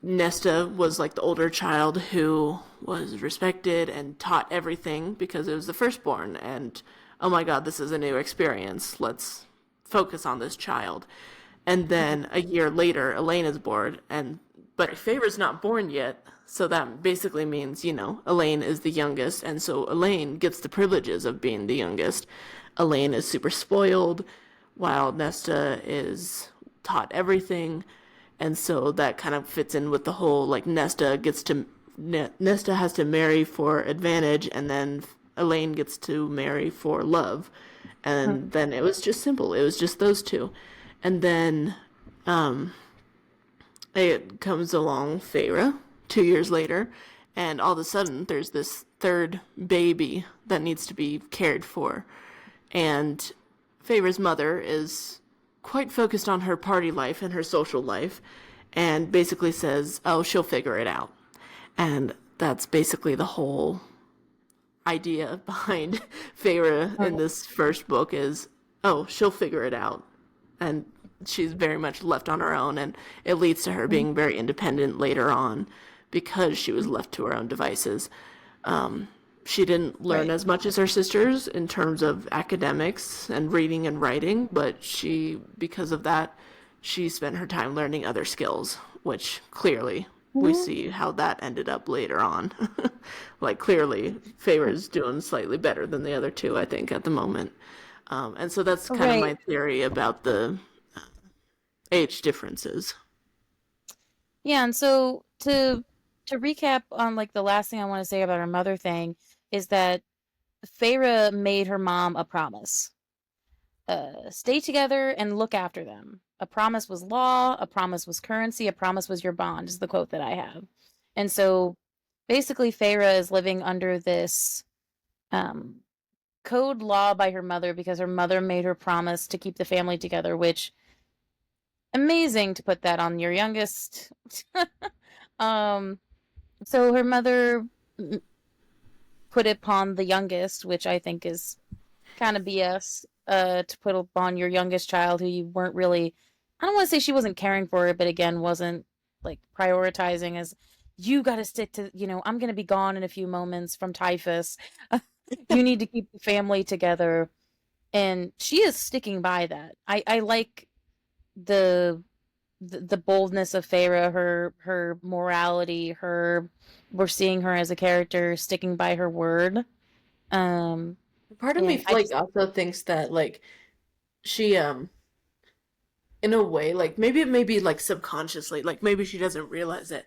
Nesta was like the older child who was respected and taught everything because it was the firstborn. And oh my God, this is a new experience. Let's focus on this child. And then a year later, Elaine is born, and but Favor's not born yet. So that basically means, Elaine is the youngest, and so Elaine gets the privileges of being the youngest. Elaine is super spoiled, while Nesta is taught everything. And so that kind of fits in with the whole like Nesta has to marry for advantage, and then Elaine gets to marry for love. And then it was just simple. It was just those two. And then it comes along Feyre 2 years later, and all of a sudden there's this third baby that needs to be cared for. And Feyre's mother is quite focused on her party life and her social life, and basically says, oh, she'll figure it out. And that's basically the whole idea behind Feyre in this first book is, oh, she'll figure it out. And she's very much left on her own, and it leads to her being very independent later on because she was left to her own devices. She didn't learn right. as much as her sisters in terms of academics and reading and writing, but because of that, she spent her time learning other skills, which clearly we Mhm. see how that ended up later on. Like clearly, Feyre's doing slightly better than the other two, I think, at the moment. And so that's kind of Right. my theory about the age differences. Yeah, and so to recap on like the last thing I want to say about her mother thing is that Feyre made her mom a promise. Stay together and look after them. A promise was law, a promise was currency, a promise was your bond, is the quote that I have. And so basically Feyre is living under this um code law by her mother because her mother made her promise to keep the family together, which amazing to put that on your youngest. um so her mother put it upon the youngest, which I think is kind of BS, to put upon your youngest child who you weren't really, I don't want to say she wasn't caring for it, but again, wasn't like prioritizing as you got to stick to, I'm going to be gone in a few moments from typhus. You need to keep the family together. And she is sticking by that. I like the, the boldness of Feyre, her morality, we're seeing her as a character sticking by her word. Um, Part of and me I like just, also thinks that like she in a way, like maybe it may be like subconsciously, like maybe she doesn't realize it,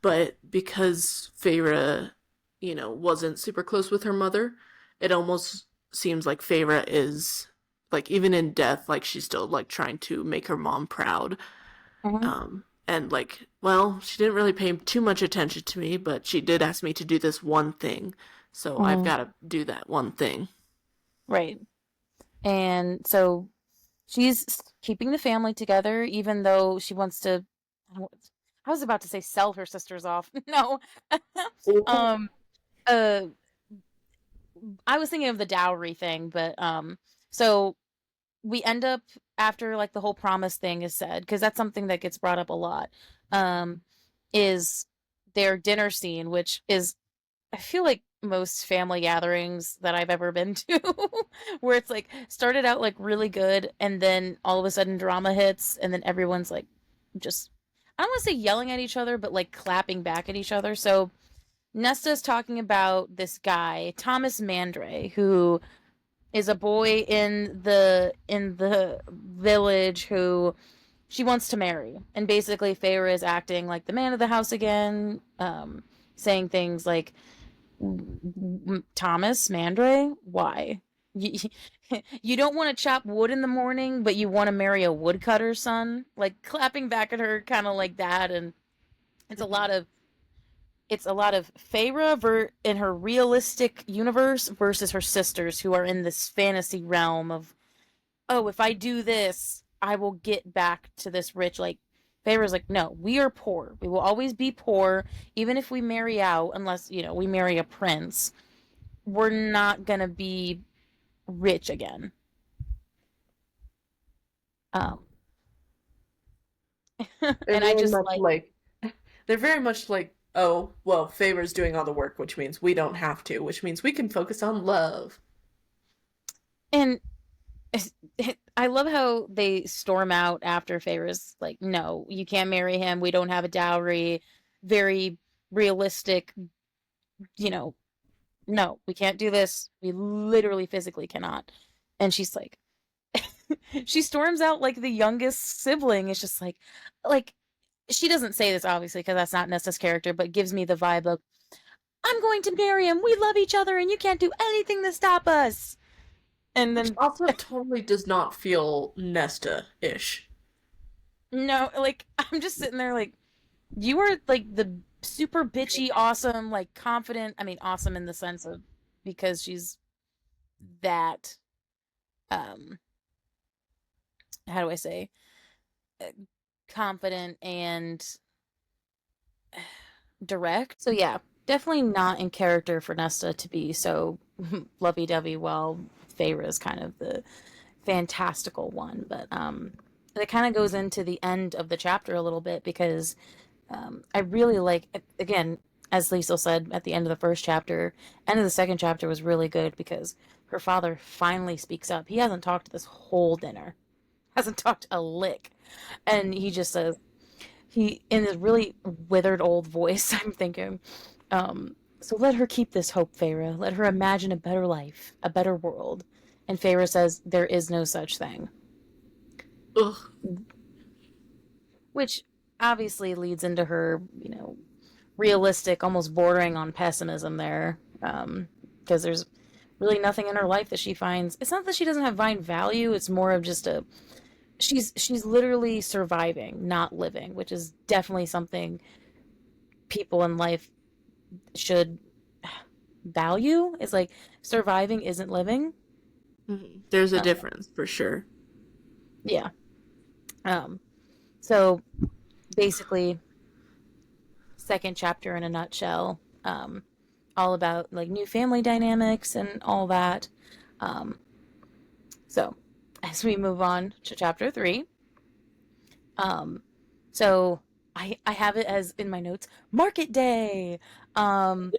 but because Feyre, wasn't super close with her mother, it almost seems like Feyre is like even in death, like she's still like trying to make her mom proud. uh And like, well, she didn't really pay too much attention to me, but she did ask me to do this one thing, so I've got to do that one thing. right. And so she's keeping the family together, even though she wants to. I was about to say sell her sisters off. No. um. Uh. I was thinking of the dowry thing, but So we end up after like the whole promise thing is said, because that's something that gets brought up a lot. Um, is their dinner scene, which is I feel like most family gatherings that I've ever been to, where it's like started out like really good, and then all of a sudden drama hits, and then everyone's like just I don't want to say yelling at each other, but like clapping back at each other. So Nesta's talking about this guy, Thomas Mandray, who is a boy in the village who she wants to marry. And basically Feyre is acting like the man of the house again, saying things like Thomas Mandray, why? You, you don't want to chop wood in the morning, but you want to marry a woodcutter's son? Like clapping back at her kind of like that, and it's a lot of it's a lot of in her realistic universe versus her sisters who are in this fantasy realm of, oh, if I do this, I will get back to this rich. Like Feyre's like, no, we are poor. We will always be poor, even if we marry out, unless we marry a prince. We're not gonna be rich again. Um, They're and I very just much like, like they're very much like, oh, well, Favor's doing all the work, which means we don't have to, which means we can focus on love. and I love how they storm out after Feyre's like, no, you can't marry him. We don't have a dowry. Very realistic, you know, no, we can't do this. We literally physically cannot. And she's like, she storms out like the youngest sibling. It's just like she doesn't say this obviously because that's not Nesta's character, but gives me the vibe of, I'm going to marry him. We love each other, and you can't do anything to stop us. And Which then also totally does not feel Nesta-ish. no, like I'm just sitting there like you are like the super bitchy, awesome, like confident. I mean, awesome in the sense of because she's that um how do I say uh, confident and direct. So yeah, definitely not in character for Nesta to be so lovey-dovey while Feyre is kind of the fantastical one. But it kind of goes into the end of the chapter a little bit because I really like again, as Liesel said at the end of the first chapter, end of the second chapter was really good because her father finally speaks up. He hasn't talked this whole dinner, hasn't talked a lick, and he just says, he in his really withered old voice, I'm thinking, so let her keep this hope, Feyre. Let her imagine a better life, a better world. And Feyre says there is no such thing. Ugh. Which obviously leads into her, realistic, almost bordering on pessimism there. Because there's really nothing in her life that she finds. It's not that she doesn't have find value. It's more of just a she's literally surviving, not living, which is definitely something people in life should value. Is like surviving isn't living. There's a Um, difference for sure. yeah. Um, so basically, second chapter in a nutshell. All about like new family dynamics and all that. Um, so as we move on to chapter three, um, so I have it as in my notes, Market Day. Um,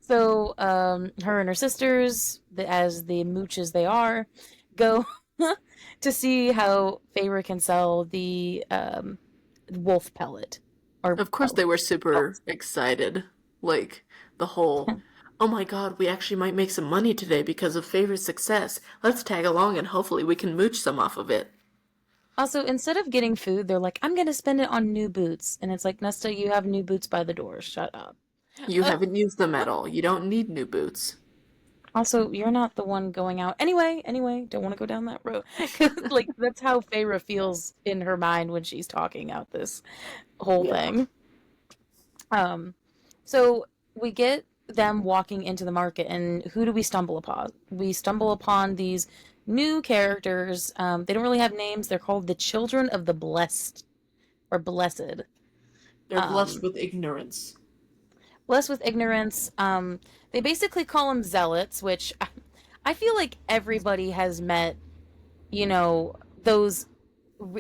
her and her sisters, as the mooches they are, go to see how Feyre can sell the wolf pellet or Of course, they were super pelts. excited. Like, the whole, oh my god, we actually might make some money today because of Favor's success. Let's tag along and hopefully we can mooch some off of it. Also, instead of getting food, they're like, I'm going to spend it on new boots. And it's like, Nesta, you have new boots by the door. Shut up. You Uh, haven't used them at all. You don't need new boots. Also, you're not the one going out. Anyway, don't want to go down that road. 'Cause, like, that's how Feyre feels in her mind when she's talking out this whole Yeah. thing. Um, so we get them walking into the market, and who do we stumble upon? We stumble upon these new characters. They don't really have names. They're called the Children of the Blessed or Blessed. They're blessed Um, with ignorance. Blessed with ignorance. They basically call them zealots, which I feel like everybody has met, you know, those.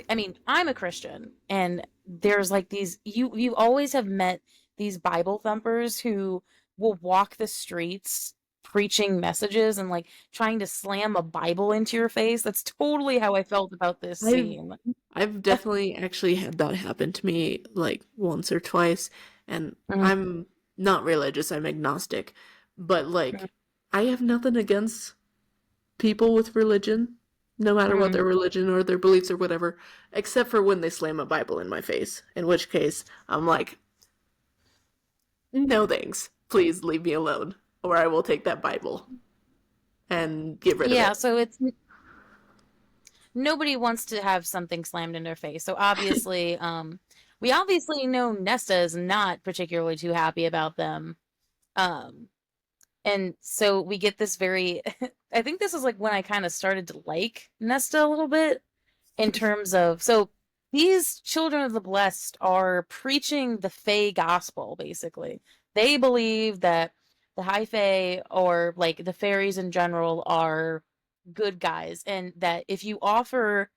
I mean, I'm a Christian, and there's like these. You always have met these Bible thumpers who will walk the streets preaching messages and like trying to slam a Bible into your face. That's totally how I felt about this I've scene. I've definitely actually had that happen to me like once or twice, and Mm, I'm not religious, I'm agnostic, but like I have nothing against people with religion, no matter what mm. their religion or their beliefs or whatever, except for when they slam a Bible in my face, in which case I'm like, no thanks. Please leave me alone, or I will take that Bible and get rid of Yeah, it. so it's nobody wants to have something slammed in their face. So obviously, we obviously know Nesta is not particularly too happy about them. Um, and so we get this very, I think this is like when I kind of started to like Nesta a little bit in terms of, so these children of the blessed are preaching the Fae gospel, basically. They believe that the high Fae or like the fairies in general are good guys, and that if you offer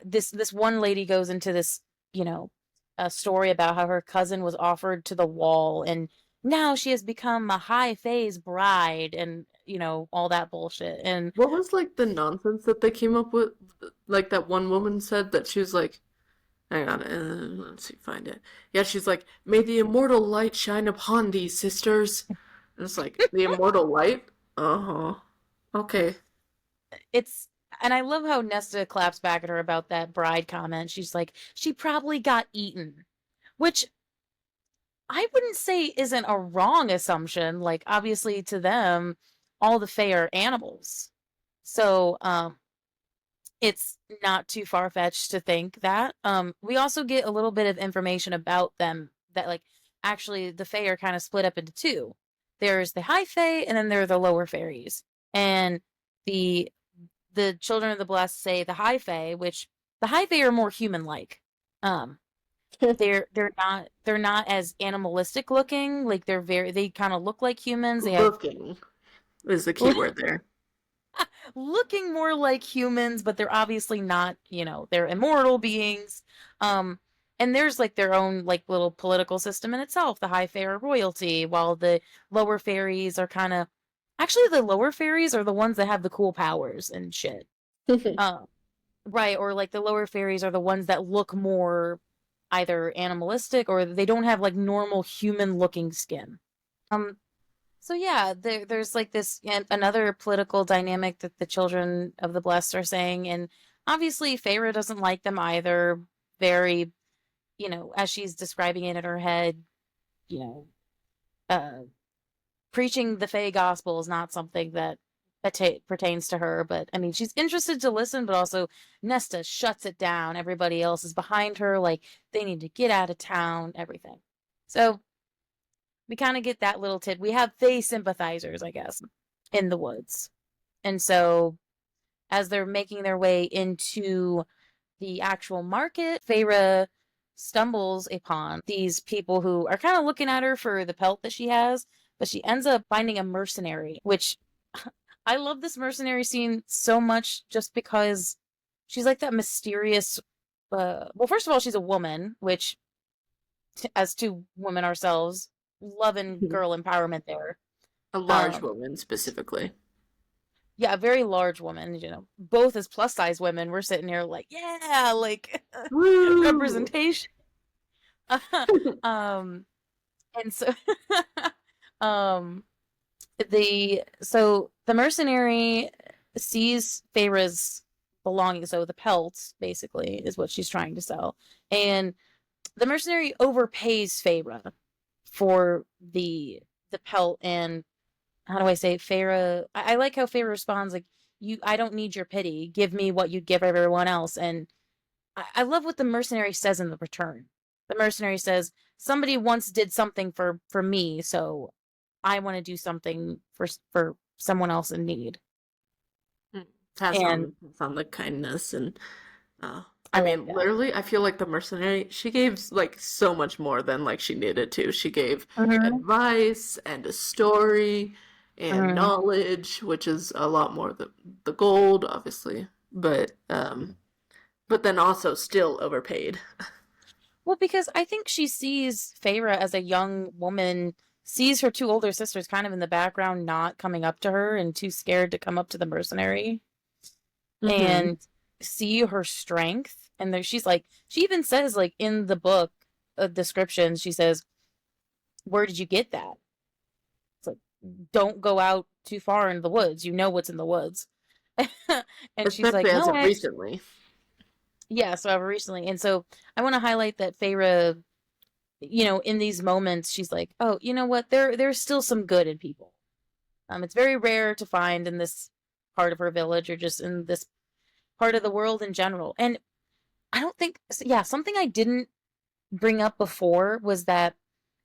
this one lady goes into this, you know, a story about how her cousin was offered to the wall and now she has become a high Fae's bride and all that bullshit. And What was like the nonsense that they came up with? Like that one woman said that she was like, hang on, let's see, find it. Yeah, she's like, may the immortal light shine upon these sisters. And it's like, the immortal light? Uh-huh. Okay. it's and I love how Nesta claps back at her about that bride comment. She's like, she probably got eaten, which I wouldn't say isn't a wrong assumption. Like, obviously, to them, all the Fae are animals. So, it's not too far fetched to think that. We also get a little bit of information about them that, like, actually, the Fae are kind of split up into two. There's the high Fae, and then there are the lower fairies. And the the children of the blessed say the high Fae, which the high Fae are more human-like. Um, they're not as animalistic looking. Like they kind of look like humans. They have Looking is the key word there. looking more like humans, but they're obviously not, they're immortal beings. Um, and there's like their own like little political system in itself. The high fae are royalty, while the lower fairies are kind of actually the lower fairies are the ones that have the cool powers and shit. Right, or like the lower fairies are the ones that look more. either animalistic or they don't have like normal human looking skin. Um, so yeah, there's like this and another political dynamic that the children of the blessed are saying, and obviously Feyre doesn't like them either. Very, as she's describing it in her head, you know, uh, preaching the Fey gospel is not something that pertains to her. But I mean, she's interested to listen, but also Nesta shuts it down. Everybody else is behind her, like they need to get out of town, everything. So we kind of get that little tip. We have Fey sympathizers, I guess, in the woods. And so as they're making their way into the actual market, Feyre stumbles upon these people who are kind of looking at her for the pelt that she has, but she ends up finding a mercenary, which I love this mercenary scene so much just because she's like that mysterious. Well, first of all, she's a woman, which, as two women ourselves, loving girl empowerment there. A large Um, woman specifically. yeah, a very large woman, both as plus size women. We're sitting here like, yeah, like Woo! representation. um, and so, um, the mercenary sees Feyre's belongings, so the pelts basically is what she's trying to sell, and the mercenary overpays Feyre for the pelt. And how do I say Feyre? I like how Feyre responds like, I don't need your pity. Give me what you'd give everyone else. And I love what the mercenary says in the return. The mercenary says, somebody once did something for me, so I want to do something for someone else in need. Mm. And Pass on the kindness and I I like mean, that. literally, I feel like the mercenary, she gave like so much more than like she needed to. She gave Mm-hmm. advice and a story and Mm-hmm. knowledge, which is a lot more than the gold, obviously. But then also still overpaid. Well, because I think she sees Feyre as a young woman, sees her two older sisters kind of in the background, not coming up to her and too scared to come up to the mercenary Mm-hmm. and see her strength. And there, she's like, she even says, like, in the book description, she says, where did you get that? It's like, don't go out too far in the woods. You know what's in the woods. And she's Especially like, as no, of I, recently. yeah, so I've recently. And so I want to highlight that Feyre, in these moments, she's like, oh, you know what? There's still some good in people. It's very rare to find in this part of her village or just in this part of the world in general. And I don't think, yeah, something I didn't bring up before was that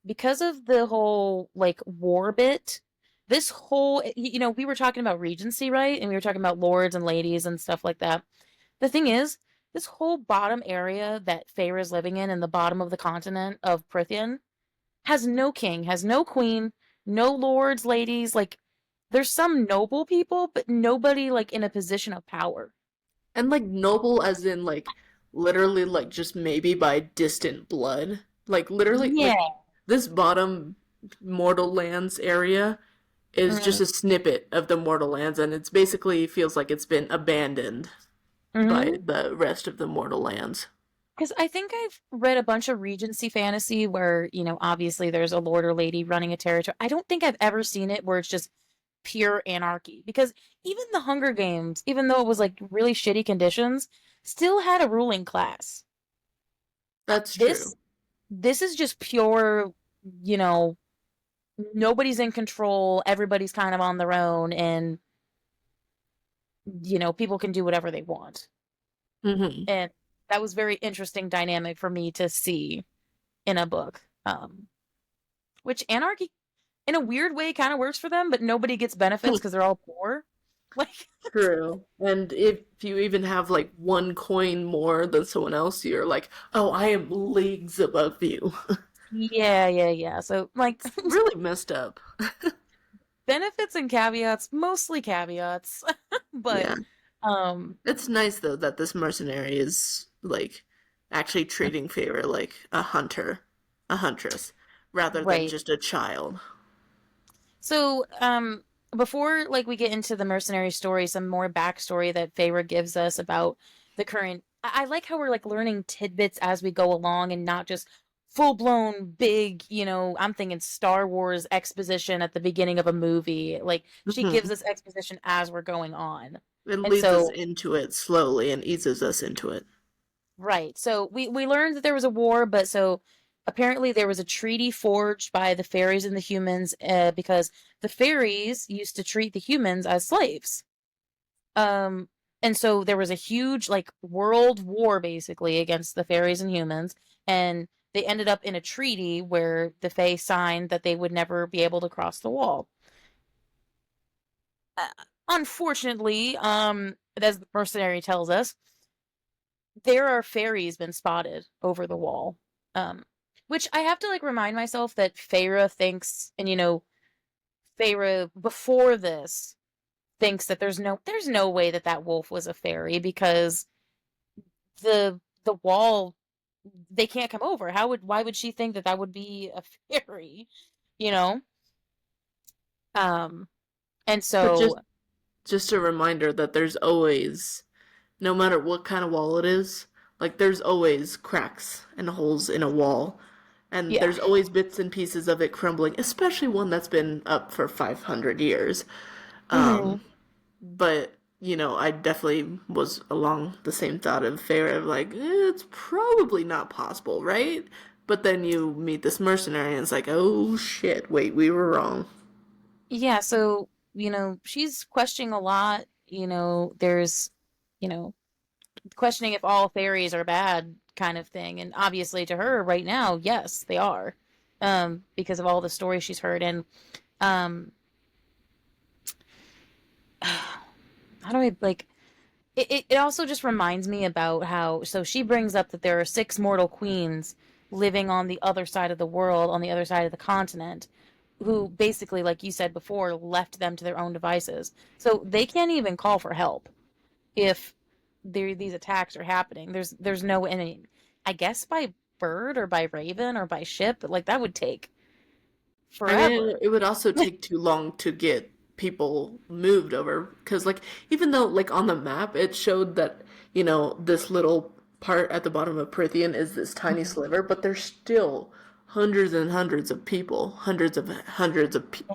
because of the whole like war bit, this whole, we were talking about Regency, right? And we were talking about lords and ladies and stuff like that. The thing is, this whole bottom area that Feyre is living in the bottom of the continent of Prythian, has no king, has no queen, no lords, ladies. Like, there's some noble people, but nobody like in a position of power. And like noble as in like literally like just maybe by distant blood. Like literally like Yeah. this bottom Mortal Lands area is just Mm-hmm. a snippet of the Mortal Lands and it's basically feels like it's been abandoned by Mm-hmm. the rest of the Mortal Lands. Because I think I've read a bunch of Regency fantasy where, obviously there's a lord or lady running a territory. I don't think I've ever seen it where it's just pure anarchy. Because even the Hunger Games, even though it was like really shitty conditions, still had a ruling class. That's true. This this is just pure, you know, nobody's in control, everybody's kind of on their own, and people can do whatever they want. Hmm. And that was very interesting dynamic for me to see in a book. Which anarchy in a weird way kind of works for them, but nobody gets benefits because they're all poor. Like, True. And if you even have like one coin more than someone else, you're like, oh, I am leagues above you. yeah, yeah, yeah. So like It's really messed up. benefits and caveats, mostly caveats. But Yeah. um It's nice though that this mercenary is like actually treating Feyre like a hunter, a huntress, rather than right. just a child. So before like we get into the mercenary story, some more backstory that Feyre gives us about the current I like how we're like learning tidbits as we go along and not just full blown big, I'm thinking Star Wars exposition at the beginning of a movie. Like she gives Hmm. us exposition as we're going on. It And leads us so, into it slowly and eases us into it. right. So we learned that there was a war, but so apparently there was a treaty forged by the fairies and the humans because the fairies used to treat the humans as slaves. Um, and so there was a huge like world war basically against the fairies and humans, and they ended up in a treaty where the Fae signed that they would never be able to cross the wall. Uh, Unfortunately, as the mercenary tells us, there are fairies been spotted over the wall. Um, which I have to like remind myself that Feyre thinks, and Feyre before this thinks that there's no way that that wolf was a fairy because the wall they can't come over. Why would she think that that would be a fairy? You know? Um and But so just a reminder that there's always, no matter what kind of wall it is, like there's always cracks and holes in a wall. And yeah. there's always bits and pieces of it crumbling, especially one that's been up for 500 years. Hmm. Um, but, I definitely was along the same thought of Feyre of like, it's probably not possible, right? But then you meet this mercenary and it's like, oh shit, wait, we were wrong. Yeah, so, she's questioning a lot, there's, you know, questioning if all fairies are bad kind of thing. And obviously to her right now, yes, they are. Because of all the stories she's heard and um how do I like it also just reminds me about how so she brings up that there are six mortal queens living on the other side of the world, on the other side of the continent, who basically, like you said before, left them to their own devices. So they can't even call for help if these attacks are happening. There's no any I guess by bird or by raven or by ship, but like that would take I mean, forever. it would also take too long to get people moved over because, like, even though, like, on the map it showed that, this little part at the bottom of Prithian is this tiny Mhm. sliver, but there's still hundreds and hundreds of people, hundreds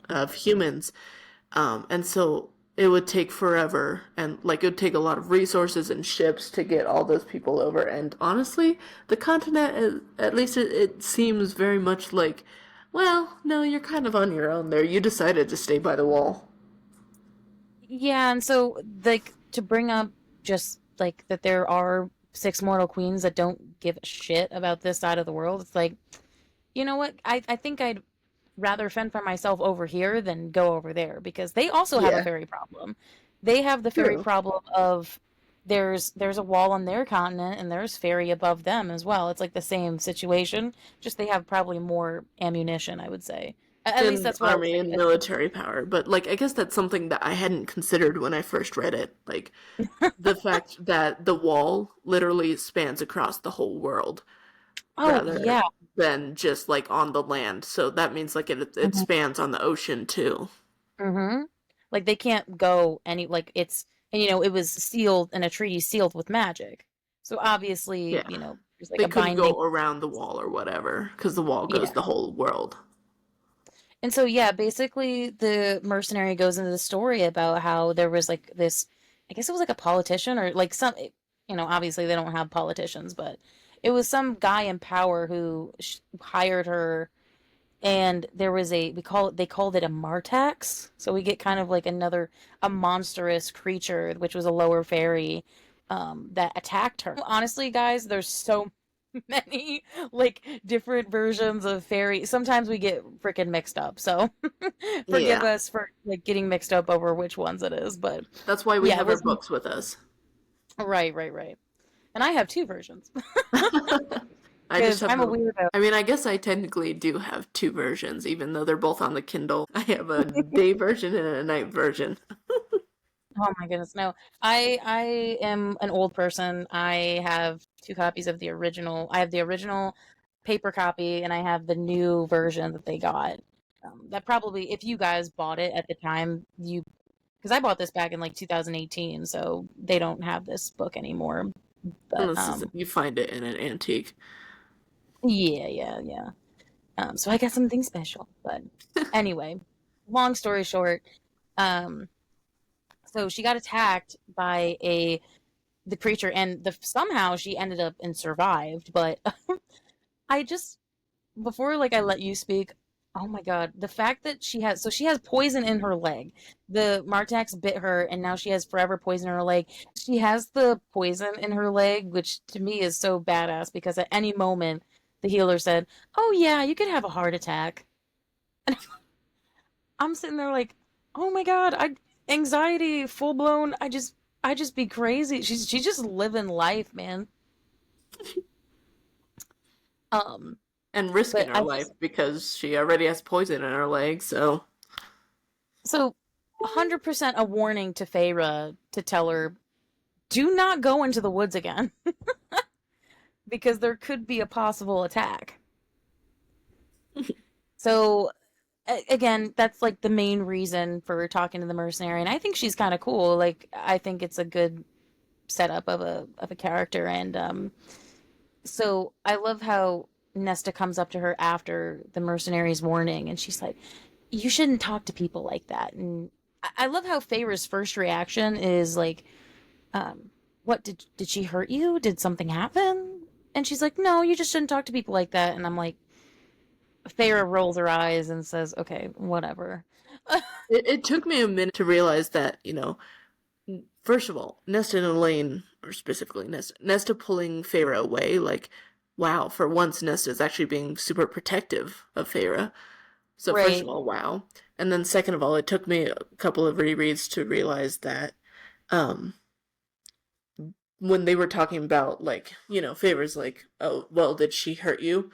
of humans, and so it would take forever, and like it would take a lot of resources and ships to get all those people over. And honestly, the continent, at least it seems very much like, well, no, you're kind of on your own there. You decided to stay by the wall. Yeah, and so like to bring up just like that there are six mortal queens that don't give a shit about this side of the world. It's like, you know what? I think I'd rather fend for myself over here than go over there because they also have a Yeah, fairy problem. They have the fairy true. problem of there's a wall on their continent and there's fairy above them as well. It's like the same situation, just they have probably more ammunition, I would say. At least And that's what I was army and military power, but like I guess that's something that I hadn't considered when I first read it. Like the fact that the wall literally spans across the whole world, Oh, rather yeah. than just like on the land. So that means like it spans on the ocean too. Mm-hmm. Like they can't go any like it's and it was sealed in a treaty sealed with magic. So obviously, Yeah. there's like They a couldn't binding. go around the wall or whatever because the wall goes Yeah. the whole world. And so yeah, basically the mercenary goes into the story about how there was like this I guess it was like a politician or like some obviously they don't have politicians, but it was some guy in power who hired her and there was they called it a martax, so we get kind of like a monstrous creature which was a lower fairy that attacked her. Honestly guys, there's so many like different versions of fairy. Sometimes we get freaking mixed up, so forgive Yeah. us for like getting mixed up over which ones it is, but That's why we yeah, it have our was books with us. right, and I have two versions I just because have I'm a a. weirdo. I mean, I guess I technically do have two versions, even though they're both on the Kindle. I have a day version and a night version. Oh my goodness, no. I am an old person. I have two copies of the original. I have the original paper copy and I have the new version that they got. That probably if you guys bought it at the time, you because I bought this back in like 2018, so they don't have this book anymore. But Unless you find it in an antique. yeah, yeah, yeah. So I got something special. But anyway, long story short, um, so she got attacked by a the creature, and somehow she ended up and survived. But I just before like I let you speak, oh my god, the fact that she has poison in her leg. The Martax bit her, and now she has forever poison in her leg. She has the poison in her leg, which to me is so badass because at any moment the healer said, "Oh yeah, you could have a heart attack." And I'm sitting there like, "Oh my god, I anxiety full blown. I just be crazy." She's just living life, man. Um, And risking but her I life just because she already has poison in her leg, so. so 100% a warning to Feyre to tell her, do not go into the woods again because there could be a possible attack. So again, that's like the main reason for talking to the mercenary, and I think she's kind of cool. Like I think it's a good setup of a character, and so I love how Nesta comes up to her after the mercenary's warning, and she's like, "You shouldn't talk to people like that." And I love how Feyre's first reaction is like, "What did she hurt you? Did something happen?" And she's like, "No, you just shouldn't talk to people like that." And I'm like, Feyre rolls her eyes and says, "Okay, whatever." It took me a minute to realize that, first of all, Nesta and Elaine, or specifically Nesta pulling Feyre away, like, wow, for once Nesta is actually being super protective of Feyre. So first of Right. all, wow. And then second of all, it took me a couple of rereads to realize that um when they were talking about like, Feyre's like, oh, well, did she hurt you?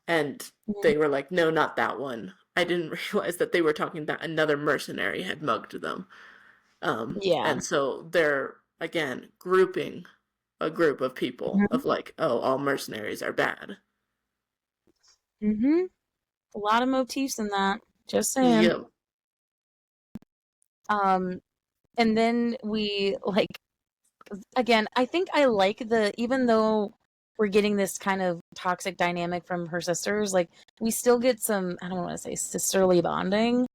And Mhm. they were like, no, not that one. I didn't realize that they were talking that another mercenary had mugged them. Yeah. And so they're again grouping a group of people Hmm. of like, oh, all mercenaries are bad. Hmm. A lot of motifs in that. Just saying. Yep. Um, and then we like again, I think I like even though we're getting this kind of toxic dynamic from her sisters, like we still get some, I don't want to say sisterly bonding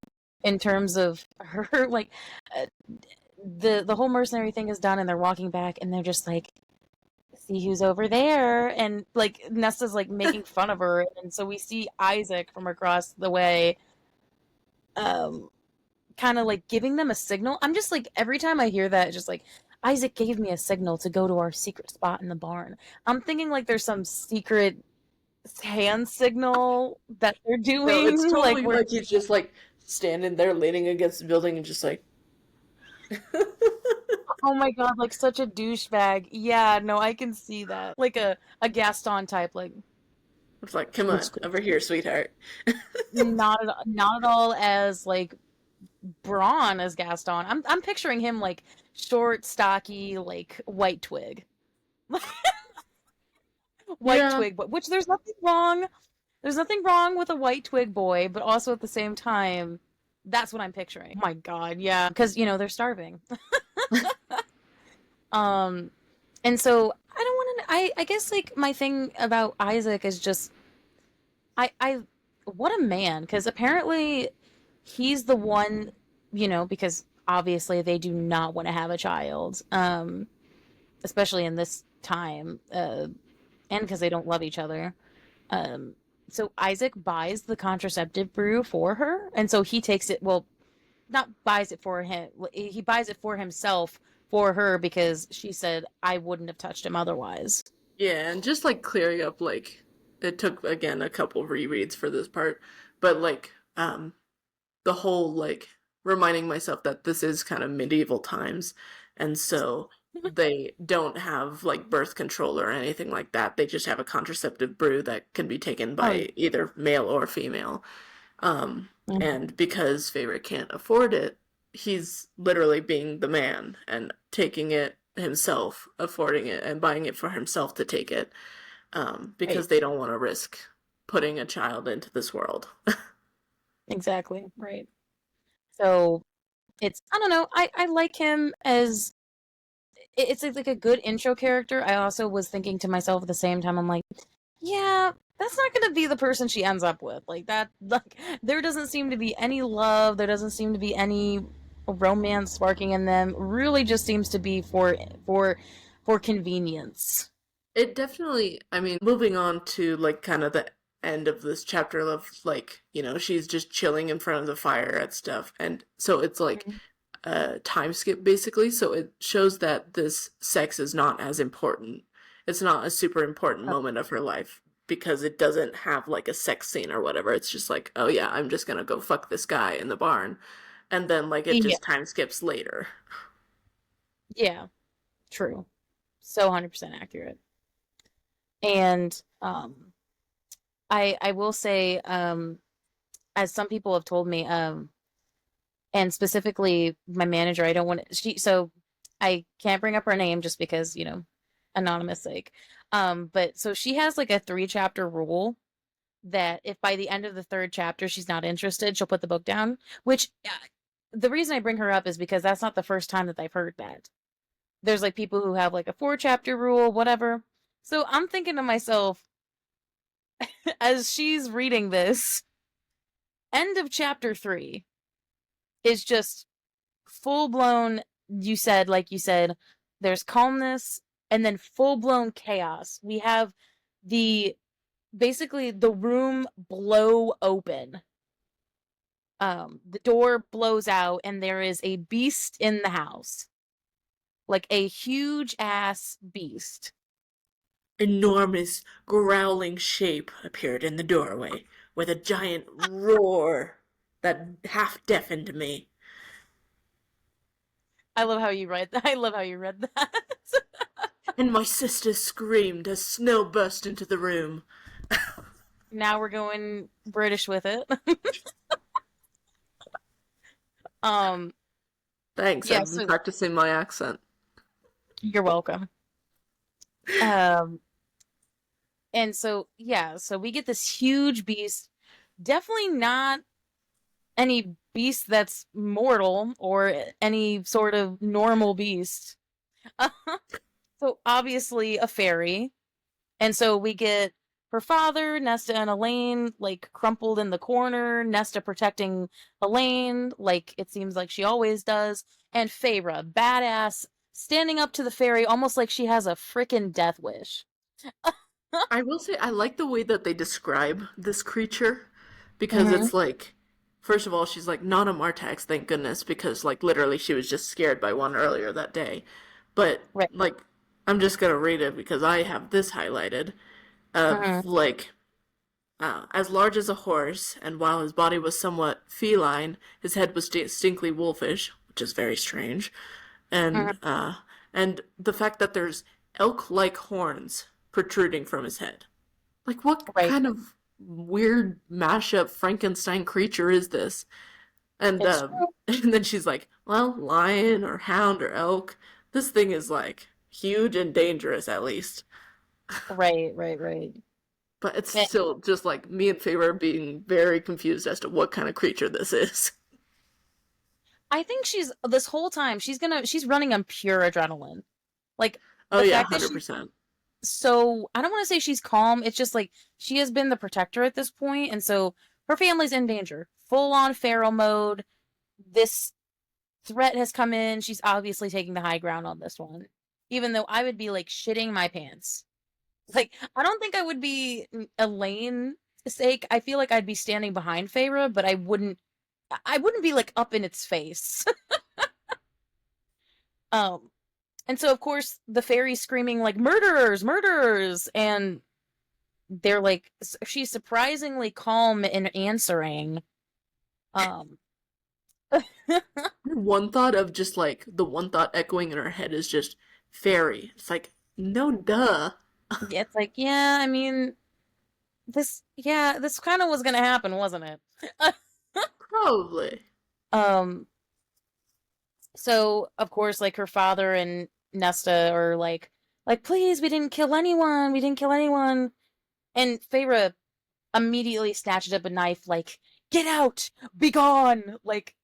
in terms of her like uh, the whole mercenary thing is done and they're walking back and they're just like, see who's over there, and like Nesta's like making fun of her, and so we see Isaac from across the way um kind of like giving them a signal. I'm just like every time I hear that, it's just like Isaac gave me a signal to go to our secret spot in the barn. I'm thinking like there's some secret hand signal that they're No, it's doing, like totally we're like he's just like standing there leaning against the building and just like oh my god, like such a douchebag. Yeah, no, I can see that. Like a Gaston type, like it's like, come let's on, go. over here, sweetheart. Not at all as like brawn as Gaston. I'm picturing him like short, stocky, like white twig. White Yeah. twig, but which there's nothing wrong. There's nothing wrong with a white twig boy, but also at the same time, that's what I'm picturing. Oh my god, yeah, because they're starving. Um, and so I don't want to. I guess like my thing about Isaac is just I what a man, because apparently he's the one, because obviously they do not want to have a child, especially in this time, and because they don't love each other. Um, so Isaac buys the contraceptive brew for her, and so he takes it. Well, not buys it for him. He buys it for himself for her because she said I wouldn't have touched him otherwise. Yeah, and just like clearing up like it took again a couple rereads for this part, but like the whole like reminding myself that this is kind of medieval times and so they don't have like birth control or anything like that. They just have a contraceptive brew that can be taken Oh yeah. by either male or female. Mhm. And because Favorite can't afford it, he's literally being the man and taking it himself, affording it and buying it for himself to take it, Right. because they don't want to risk putting a child into this world. Exactly. Right. So it's I don't know. I like him as it's like a good intro character. I also was thinking to myself at the same time, I'm like, yeah, that's not gonna be the person she ends up with. Like that, like there doesn't seem to be any love. There doesn't seem to be any romance sparking in them. Really, just seems to be for for convenience. It definitely, I mean, moving on to like kind of the end of this chapter of like, she's just chilling in front of the fire at stuff. And so it's like Mhm. a time skip basically. So it shows that this sex is not as important. It's not a super important moment of her life because it doesn't have like a sex scene or whatever. It's just like, oh yeah, I'm just gonna go fuck this guy in the barn. And then like it Yeah, just time skips later. yeah, true. So 100% accurate. And I will say, as some people have told me, and specifically my manager, I don't want to, so I can't bring up her name just because, anonymous sake. But so she has like a 3 chapter rule that if by the end of the 3rd chapter she's not interested, she'll put the book down. Which the reason I bring her up is because that's not the first time that I've heard that. There's like people who have like a 4 chapter rule, whatever. So I'm thinking to myself, as she's reading this, end of chapter 3 is just full blown, like you said, there's calmness and then full blown chaos. We have the basically the room blow open. The door blows out and there is a beast in the house. Like a huge ass beast. Enormous, growling shape appeared in the doorway with a giant roar that half deafened me. I love how you read that. I love how you read that. And my sister screamed as snow burst into the room. Now we're going British with it. um Thanks, yeah, I've been so practicing my accent. you're welcome. Um and so yeah, so we get this huge beast. Definitely not any beast that's mortal or any sort of normal beast. So obviously a fairy. And so we get her father, Nesta and Elaine, like crumpled in the corner, Nesta protecting Elaine, like it seems like she always does, and Feyre, badass, standing up to the fairy almost like she has a freaking death wish. I will say I like the way that they describe this creature because Mm-hmm. it's like, first of all, she's like not a Martax, thank goodness, because like literally she was just scared by one earlier that day. But Right. like, I'm just gonna read it because I have this highlighted Mm-hmm. of like, as large as a horse, and while his body was somewhat feline, his head was distinctly wolfish, which is very strange. Mm-hmm. And the fact that there's elk-like horns protruding from his head. Like, what Right. kind of weird mashup Frankenstein creature is this? And It's true. and then she's like, well, lion or hound or elk. This thing is like huge and dangerous, at least. Right, right, right. But it's And still just like me and Favor being very confused as to what kind of creature this is. I think this whole time she's running on pure adrenaline. Like Oh the yeah, fact that she's 100%. so I don't want to say she's calm. It's just like she has been the protector at this point, and so her family's in danger. Full on feral mode. This threat has come in. She's obviously taking the high ground on this one. Even though I would be like shitting my pants. Like I don't think I would be Elaine's sake. I feel like I'd be standing behind Feyre, but I wouldn't be like up in its face. um and so of course the fairy's screaming like murderers, murderers, and they're like she's surprisingly calm in answering. Um One thought of just like the one thought echoing in her head is just fairy. It's like, no duh. it's like, yeah, I mean, this kind of was gonna happen, wasn't it? Probably. um so of course like her father and Nesta are like please, we didn't kill anyone, we didn't kill anyone. And Feyre immediately snatches up a knife, like, get out, be gone, like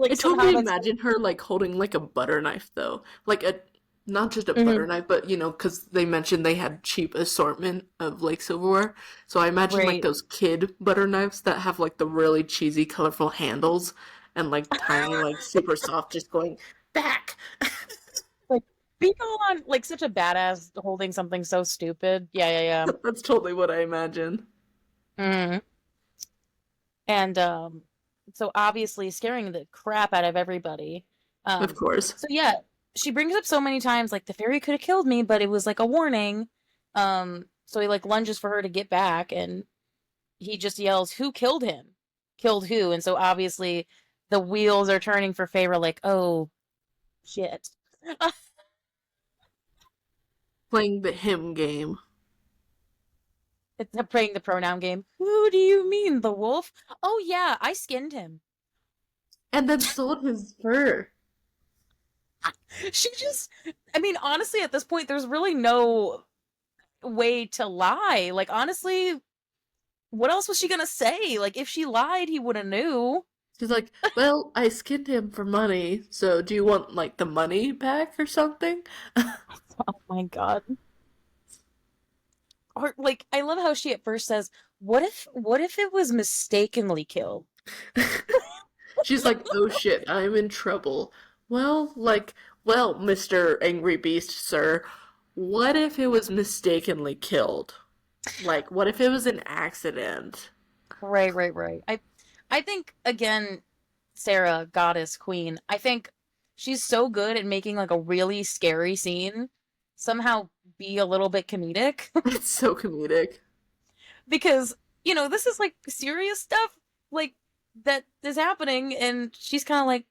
I like somehow totally that's imagine her like holding like a butter knife though. Like a not just a butter Hmm. knife, but because they mentioned they had cheap assortment of like silverware. So I imagine like Right. those kid butter knives that have like the really cheesy, colorful handles and like tiny, like super soft, just going back. Like being on like such a badass holding something so stupid. Yeah, yeah, That's totally what I imagine. yeah. And so obviously scaring the crap out of everybody. Of Um, course. so yeah, she brings up so many times like the fairy could have killed me, but it was like a warning. So he like lunges for her to get back, and he just yells, "Who killed him? Killed who?" And so obviously the wheels are turning for Feyre, like, "Oh shit." Playing the him game. It's playing the pronoun game. Who do you mean, the wolf? Oh yeah, I skinned him. And then sold his fur. She just, I mean, honestly, at this point, there's really no way to lie. Like, honestly, what else was she gonna say? Like, if she lied, he would have knew. She's like, well, I skinned him for money, so do you want like the money back or something? Oh my god. Or like, I love how she at first says, what if it was mistakenly killed? She's like, oh shit, I'm in trouble. Well, like, well, Mr. Angry Beast, sir, what if it was mistakenly killed? Like, what if it was an accident? Right, right, right. I think again, Sarah, goddess queen, I think she's so good at making like a really scary scene somehow be a little bit comedic. It's so comedic. Because this is like serious stuff like that is happening, and she's kind of like,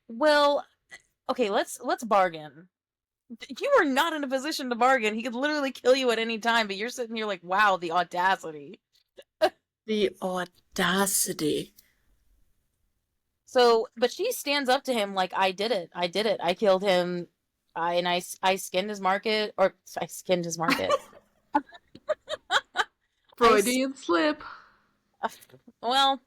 well, okay, let's bargain. You are not in a position to bargain. He could literally kill you at any time, but you're sitting here like, wow, the audacity. The audacity. So but she stands up to him like, I did it, I killed him. I skinned his market, or I skinned his market. I Freudian slip. well,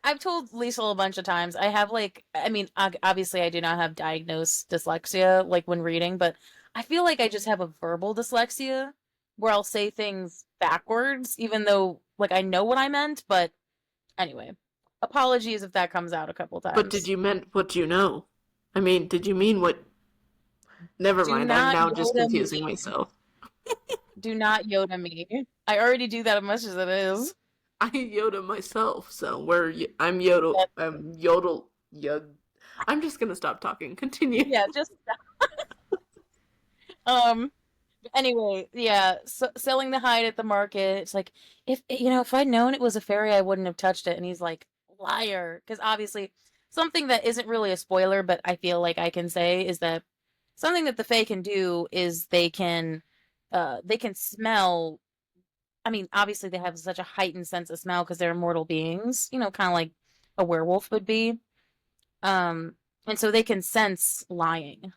I've told Liesel a bunch of times. I have like, I mean, obviously I do not have diagnosed dyslexia like when reading, but I feel like I just have a verbal dyslexia where I'll say things backwards, even though like I know what I meant. But anyway, apologies if that comes out a couple But did times. you meant what do you know? I mean, did you mean what? Never Do mind, I'm not now just Yoda confusing me. myself. Do not Yoda me. I already do that as much as it is. I Yoda myself, so I'm Yodel. But I'm Yodel. Yod. I'm just gonna stop talking. Continue. yeah, just um. Anyway, yeah, selling the hide at the market. It's like, if I'd known it was a fairy, I wouldn't have touched it. And he's like, liar, because obviously something that isn't really a spoiler, but I feel like I can say is that something that the Fae can do is they can smell. I mean, obviously they have such a heightened sense of smell because they're immortal beings. Kind of like a werewolf would be. Um, and so they can sense lying.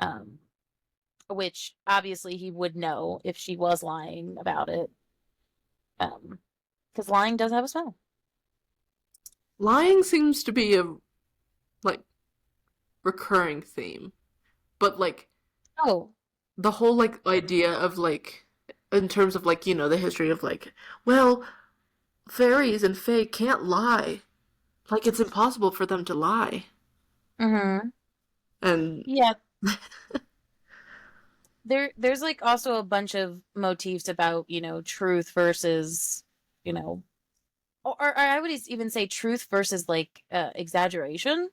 Um, which obviously he would know if she was lying about it. Because lying does have a smell. Lying seems to be a like recurring theme, but like Oh, the whole like idea of like in terms of like the history of like well fairies and fae can't lie, like it's impossible for them to lie, mm-hmm. and Yeah. There's like also a bunch of motifs about truth versus you know, or I would even say truth versus like exaggeration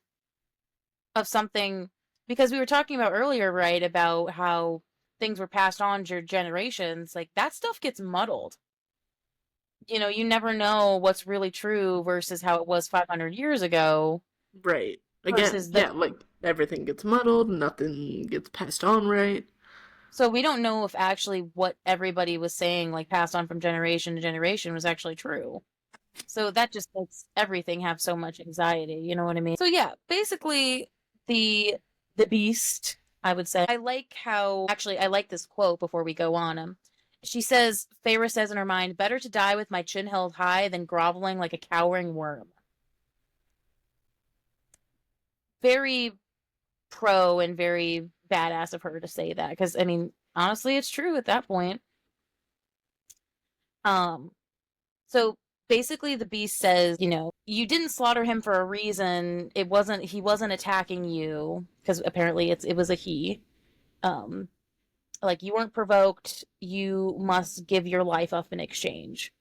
of something, because we were talking about earlier, right, about how things were passed on to generations. Like that stuff gets muddled. You never know what's really true versus how it was 500 years ago right again, versus the. yeah, like everything gets muddled, nothing gets passed on right. So we don't know if actually what everybody was saying, like passed on from generation to generation, was actually true. So that just makes everything have so much anxiety, you know what I mean? So yeah, basically the the beast, I would say. I like how actually I like this quote before we go on. She says, Feyre says in her mind, better to die with my chin held high than groveling like a cowering worm. Very pro and very badass of her to say that, because I mean, honestly, it's true at that point. Um, so basically, the beast says, you didn't slaughter him for a reason. He wasn't attacking you because apparently it was a he. Um, like you weren't provoked. You must give your life up in exchange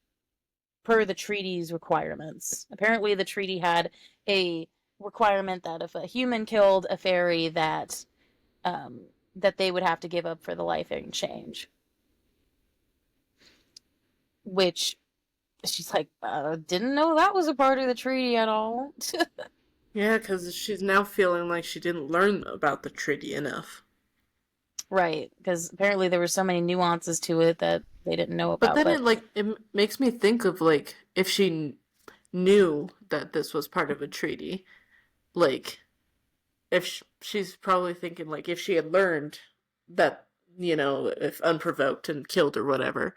per the treaty's requirements. Apparently, the treaty had a requirement that if a human killed a fairy, um, that they would have to give up for the life in exchange. Which she's like, didn't know that was a part of the treaty at all. Yeah, because she's now feeling like she didn't learn about the treaty enough. Right, because apparently there were so many nuances to it that they didn't know But about. then But it makes me think of like if she knew that this was part of a treaty, like if she's probably thinking like if she had learned that if unprovoked and killed or whatever,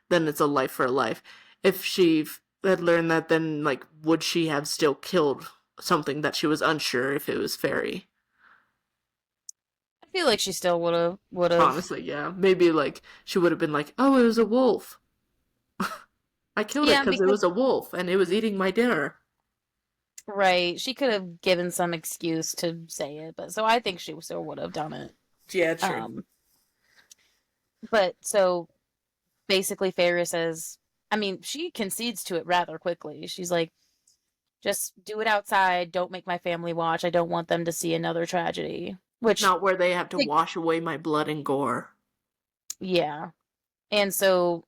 then it's a life for a life. If she had learned that, then like would she have still killed something that she was unsure if it was fairy? I feel like she still would have. Honestly, yeah, maybe like she would have been like, oh, it was a wolf. I killed it Yeah, because it because was a wolf and it was eating my dinner. right, she could have given some excuse to say it, but so I think she still would have done it. Yeah, true. Um, but so basically, Feyre says, I mean, she concedes to it rather quickly. She's like, just do it outside. Don't make my family watch. I don't want them to see another tragedy. Which, Not where they have to like, wash away my blood and gore. yeah. And so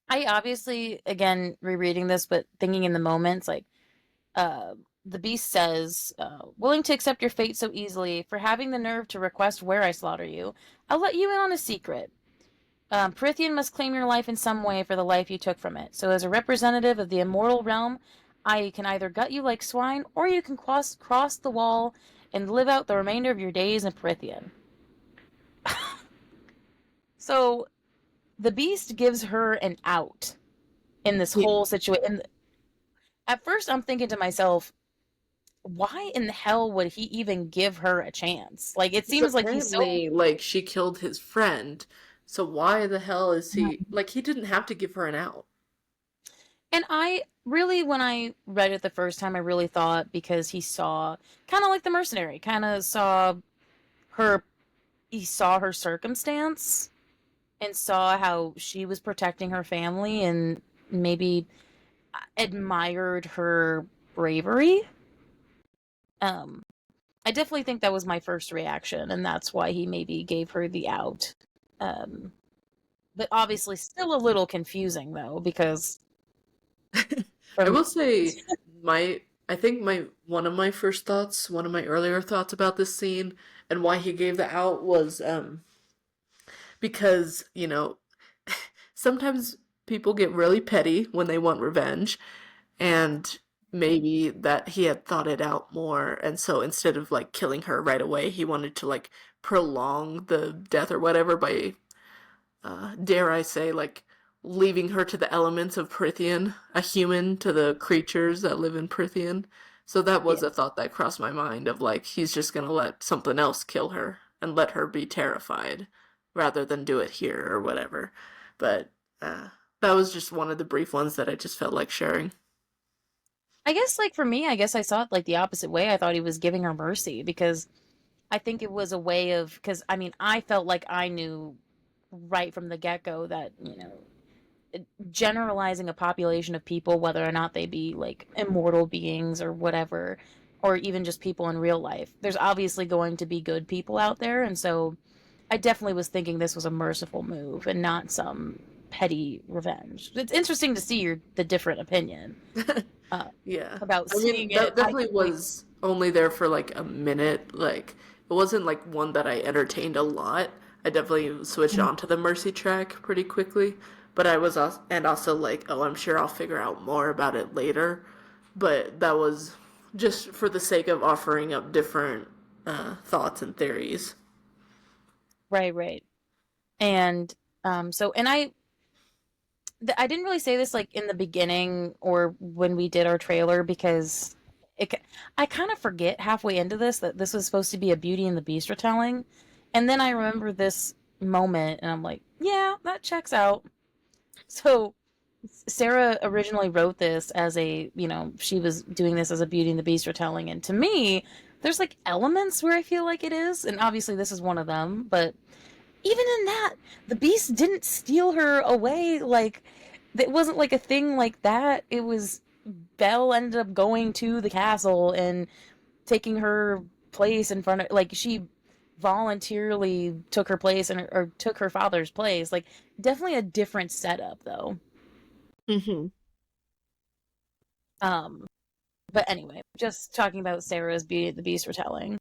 I obviously, again, rereading this, but thinking in the moments, like, uh, the beast says, willing to accept your fate so easily, for having the nerve to request where I slaughter you, I'll let you in on a secret. Prithian must claim your life in some way for the life you took from it. So, as a representative of the immortal realm, I can either gut you like swine, or you can cross the wall and live out the remainder of your days in Prithian. So, the beast gives her an out in this Yeah. whole situation. At first, I'm thinking to myself, why in the hell would he even give her a chance? Like, it Because seems like he's so. apparently, like, she killed his friend. So why the hell is he like he didn't have to give her an out. And I really, when I read it the first time, I really thought because he saw, kind of like the mercenary, kind of saw her, he saw her circumstance and saw how she was protecting her family and maybe admired her bravery. Um, I definitely think that was my first reaction, and that's why he maybe gave her the out. Um, but obviously, still a little confusing though, because I from will say my I think my one of my first thoughts, one of my earlier thoughts about this scene and why he gave the out was because, sometimes people get really petty when they want revenge, and maybe that he had thought it out more, and so instead of like killing her right away, he wanted to like prolong the death or whatever by, dare I say, like leaving her to the elements of Prithian, a human to the creatures that live in Prithian. So that yeah, was a thought that crossed my mind of like he's just gonna let something else kill her and let her be terrified rather than do it here or whatever. But uh, that was just one of the brief ones that I just felt like sharing. I guess like for me, I guess I saw it like the opposite way. I thought he was giving her mercy because I think it was a way of because I mean I felt like I knew right from the get go that generalizing a population of people, whether or not they be like immortal beings or whatever, or even just people in real life, there's obviously going to be good people out there, and so I definitely was thinking this was a merciful move and not some petty revenge. It's interesting to see the different opinion uh, Yeah. about I mean, seeing it. that I definitely completely. was only there for like a minute. Like, it wasn't like one that I entertained a lot. I definitely switched on to the Mercy track pretty quickly. But I was also, and also like, oh, I'm sure I'll figure out more about it later. But that was just for the sake of offering up different thoughts and theories. Right, right. And so and I didn't really say this like in the beginning or when we did our trailer because I kind of forget halfway into this that this was supposed to be a Beauty and the Beast retelling, and then I remember this moment, and I'm like, yeah, that checks out. So Sarah originally wrote this as a, she was doing this as a Beauty and the Beast retelling, and to me, there's like elements where I feel like it is, and obviously this is one of them, but even in that, the Beast didn't steal her away. Like, it wasn't like a thing like that. It was Belle ended up going to the castle and taking her place in front of, like, she voluntarily took her place and or took her father's place. Like, definitely a different setup though. Hmm. Um, but anyway, just talking about Sarah's Beauty and the Beast retelling.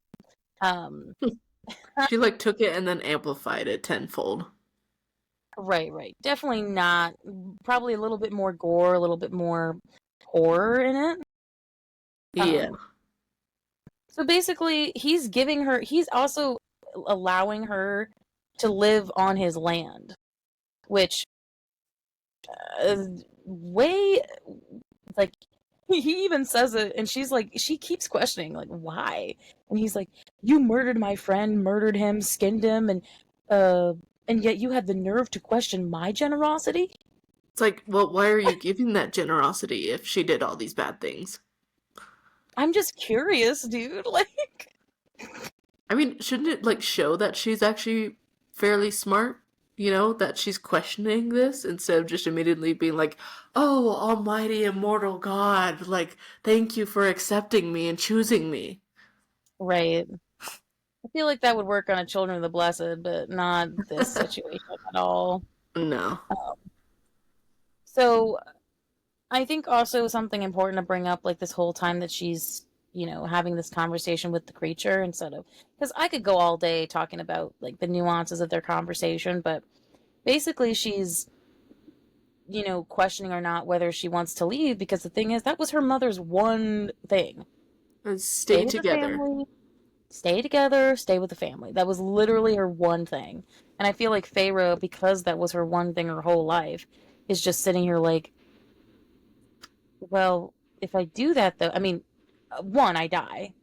Um, She like took it and then amplified it tenfold. right, right. Definitely not, probably a little bit more gore, a little bit more horror in it. Yeah. Um, so basically, he's also allowing her to live on his land, which way, like, he even says it, and she's like, she keeps questioning, like, why? And he's like, you murdered my friend, murdered him, skinned him, uh, and yet you had the nerve to question my generosity? It's like, well, why are you giving that generosity if she did all these bad things? I'm just curious, dude. Like, I mean, shouldn't it like show that she's actually fairly smart? You know, that she's questioning this instead of just immediately being like, "Oh, almighty immortal God, like thank you for accepting me and choosing me." right. I feel like that would work on a Children of the Blessed, but not this situation at all. No. Um, so I think also something important to bring up, like this whole time that she's, having this conversation with the creature instead of, because I could go all day talking about like the nuances of their conversation, but basically she's, questioning or not whether she wants to leave because the thing is that was her mother's one thing. Let's Stay stay with the together. family, stay together, stay with the family. That was literally her one thing. And I feel like Feyre, because that was her one thing her whole life, is just sitting here like, well, if I do that though, I mean, one, I die,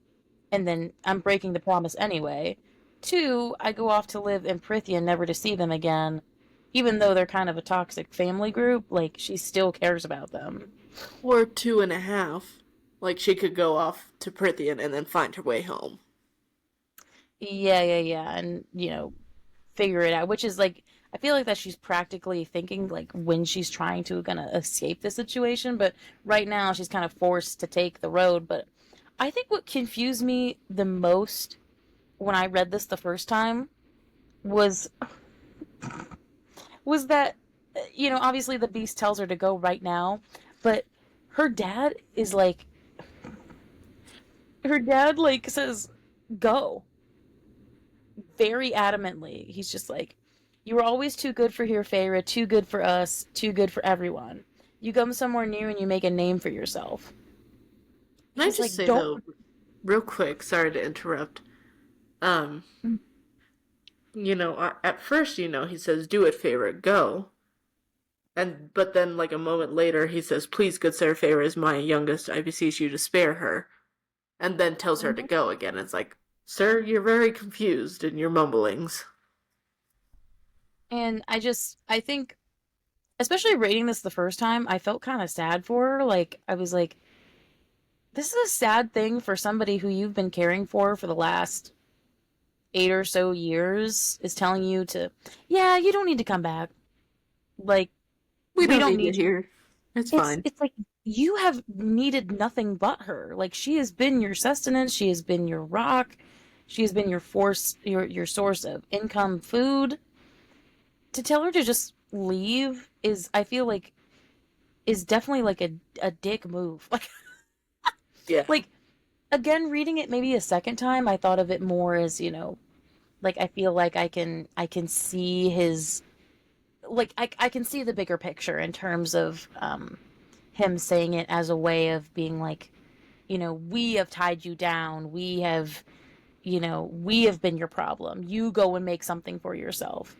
and then I'm breaking the promise anyway. Two, I go off to live in Prythia, never to see them again. Even though they're kind of a toxic family group, like she still cares about them. Or 2.5. Like she could go off to Prithian and then find her way home. Yeah, yeah, yeah, and figure it out. Which is like, I feel like that she's practically thinking like when she's trying to gonna escape the situation, but right now she's kind of forced to take the road. But I think what confused me the most when I read this the first time was that obviously the beast tells her to go right now, but her dad is like her dad like says go very adamantly. He's just like, you were always too good for here, Feyre, too good for us, too good for everyone. You come somewhere new and you make a name for yourself. Can I He's just like, say don't. though, real quick, sorry to interrupt. Um, at first, he says, "Do it, Feyre, go." And but then like a moment later he says, "Please, good Sir Feyre is my youngest, I beseech you to spare her." And then tells her to Mhm. go again. It's like, "Sir, you're very confused in your mumblings." And I think, especially reading this the first time, I felt kind of sad for her. Like, I was like, this is a sad thing for somebody who you've been caring for the last 8 or so years is telling you to, yeah, you don't need to come back. Like, We we don't don't need you need you. here. It's It's fine. it's like you have needed nothing but her. Like she has been your sustenance, she has been your rock, she has been your force, your source of income, food. To tell her to just leave is, I feel like, is definitely like a dick move. Yeah. Like again, reading it maybe a second time, I thought of it more as, like I feel like I can see his, like I can see the bigger picture in terms of him saying it as a way of being like, we have tied you down. We have been your problem. You go and make something for yourself.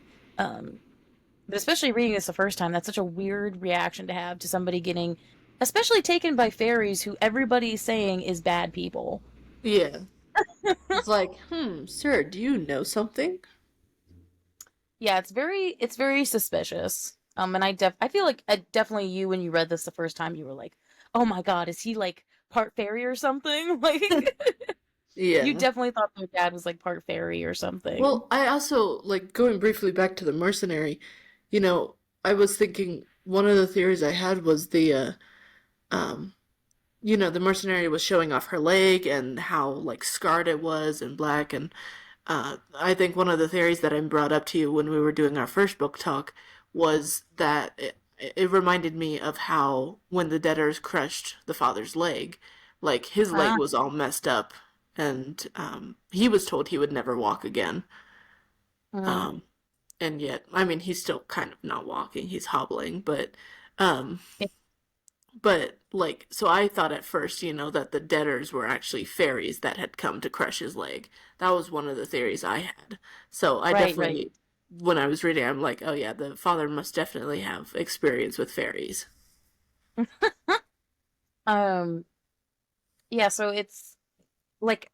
But especially reading this the first time, that's such a weird reaction to have to somebody getting especially taken by fairies who everybody's saying is bad people. Yeah. It's like, sir, do you know something? Yeah, it's very suspicious. And I feel like definitely you when you read this the first time you were like, "Oh my God, is he like part fairy or something?" Like you Yeah. definitely thought their dad was like part fairy or something. Well, I also, like, going briefly back to the mercenary, you know, I was thinking one of the theories I had was um, the mercenary was showing off her leg and how, like, scarred it was and black. And I think one of the theories that I brought up to you when we were doing our first book talk was that it reminded me of how when the debtors crushed the father's leg, like, his leg Ah, was all messed up, and he was told he would never walk again. mm, Um, and yet, I mean, he's still kind of not walking, he's hobbling, um, it- but like, so I thought at first, that the debtors were actually fairies that had come to crush his leg. That was one of the theories I had. So I right, right. definitely, when I was reading, I'm like, oh yeah, the father must definitely have experience with fairies. Um, yeah, so it's like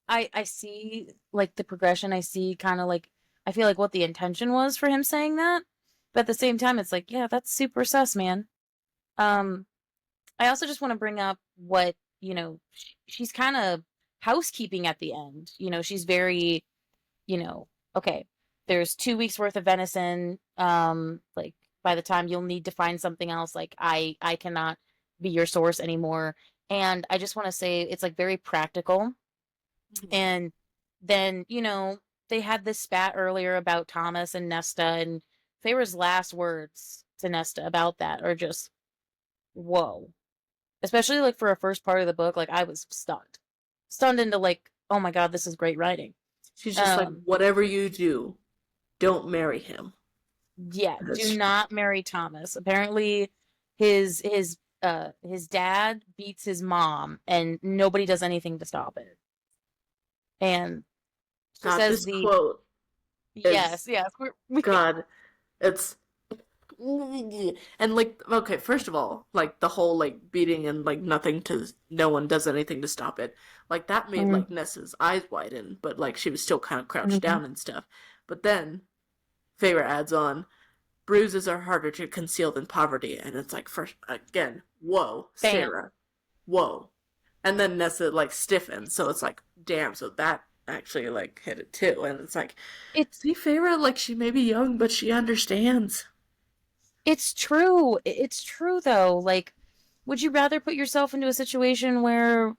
I see like the progression. I see kind of like I feel like what the intention was for him saying that, but at the same time, it's like, yeah, that's super sus, man. Um, I also just want to bring up what, she's kind of housekeeping at the end. She's very, okay, there's 2 weeks worth of venison. Like by the time you'll need to find something else, like I cannot be your source anymore. And I just want to say it's like very practical. And then, they had this spat earlier about Thomas and Nesta, and Feyre's last words to Nesta about that are just, whoa. Especially like for a first part of the book, like I was stunned. Stunned into like, oh my God, this is great writing. She's just like, Um, whatever you do, don't marry him. yeah, do That's, not marry Thomas. Apparently his dad beats his mom and nobody does anything to stop it. And she God, says this quote is, yes, yes, we God, it's and like, okay, first of all, like the whole like beating and like nothing to no one does anything to stop it. Like that made Mhm, like Nessa's eyes widen, but like she was still kind of crouched mhm. down and stuff. But then Feyre adds on, bruises are harder to conceal than poverty, and it's like first again, whoa, Bam. Sarah, whoa. And then Nessa like stiffens, so it's like, damn, so that actually like hit it too. And it's like, It's see, Feyre, like she may be young, but she understands. it's true. It's true though. Like, would you rather put yourself into a situation where,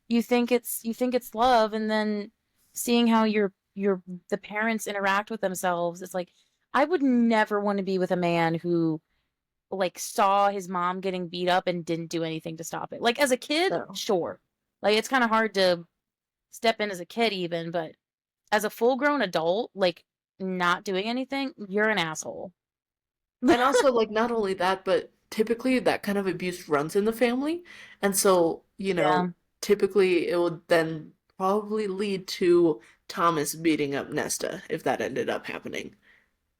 you think it's love and then seeing how the parents interact with themselves, it's like I would never want to be with a man who like saw his mom getting beat up and didn't do anything to stop it. Like as a kid, No. sure. Like it's kind of hard to step in as a kid even, but as a full-grown adult, like not doing anything, you're an asshole. And also, like, not only that, but typically that kind of abuse runs in the family. And so, Yeah. typically it would then probably lead to Thomas beating up Nesta if that ended up happening.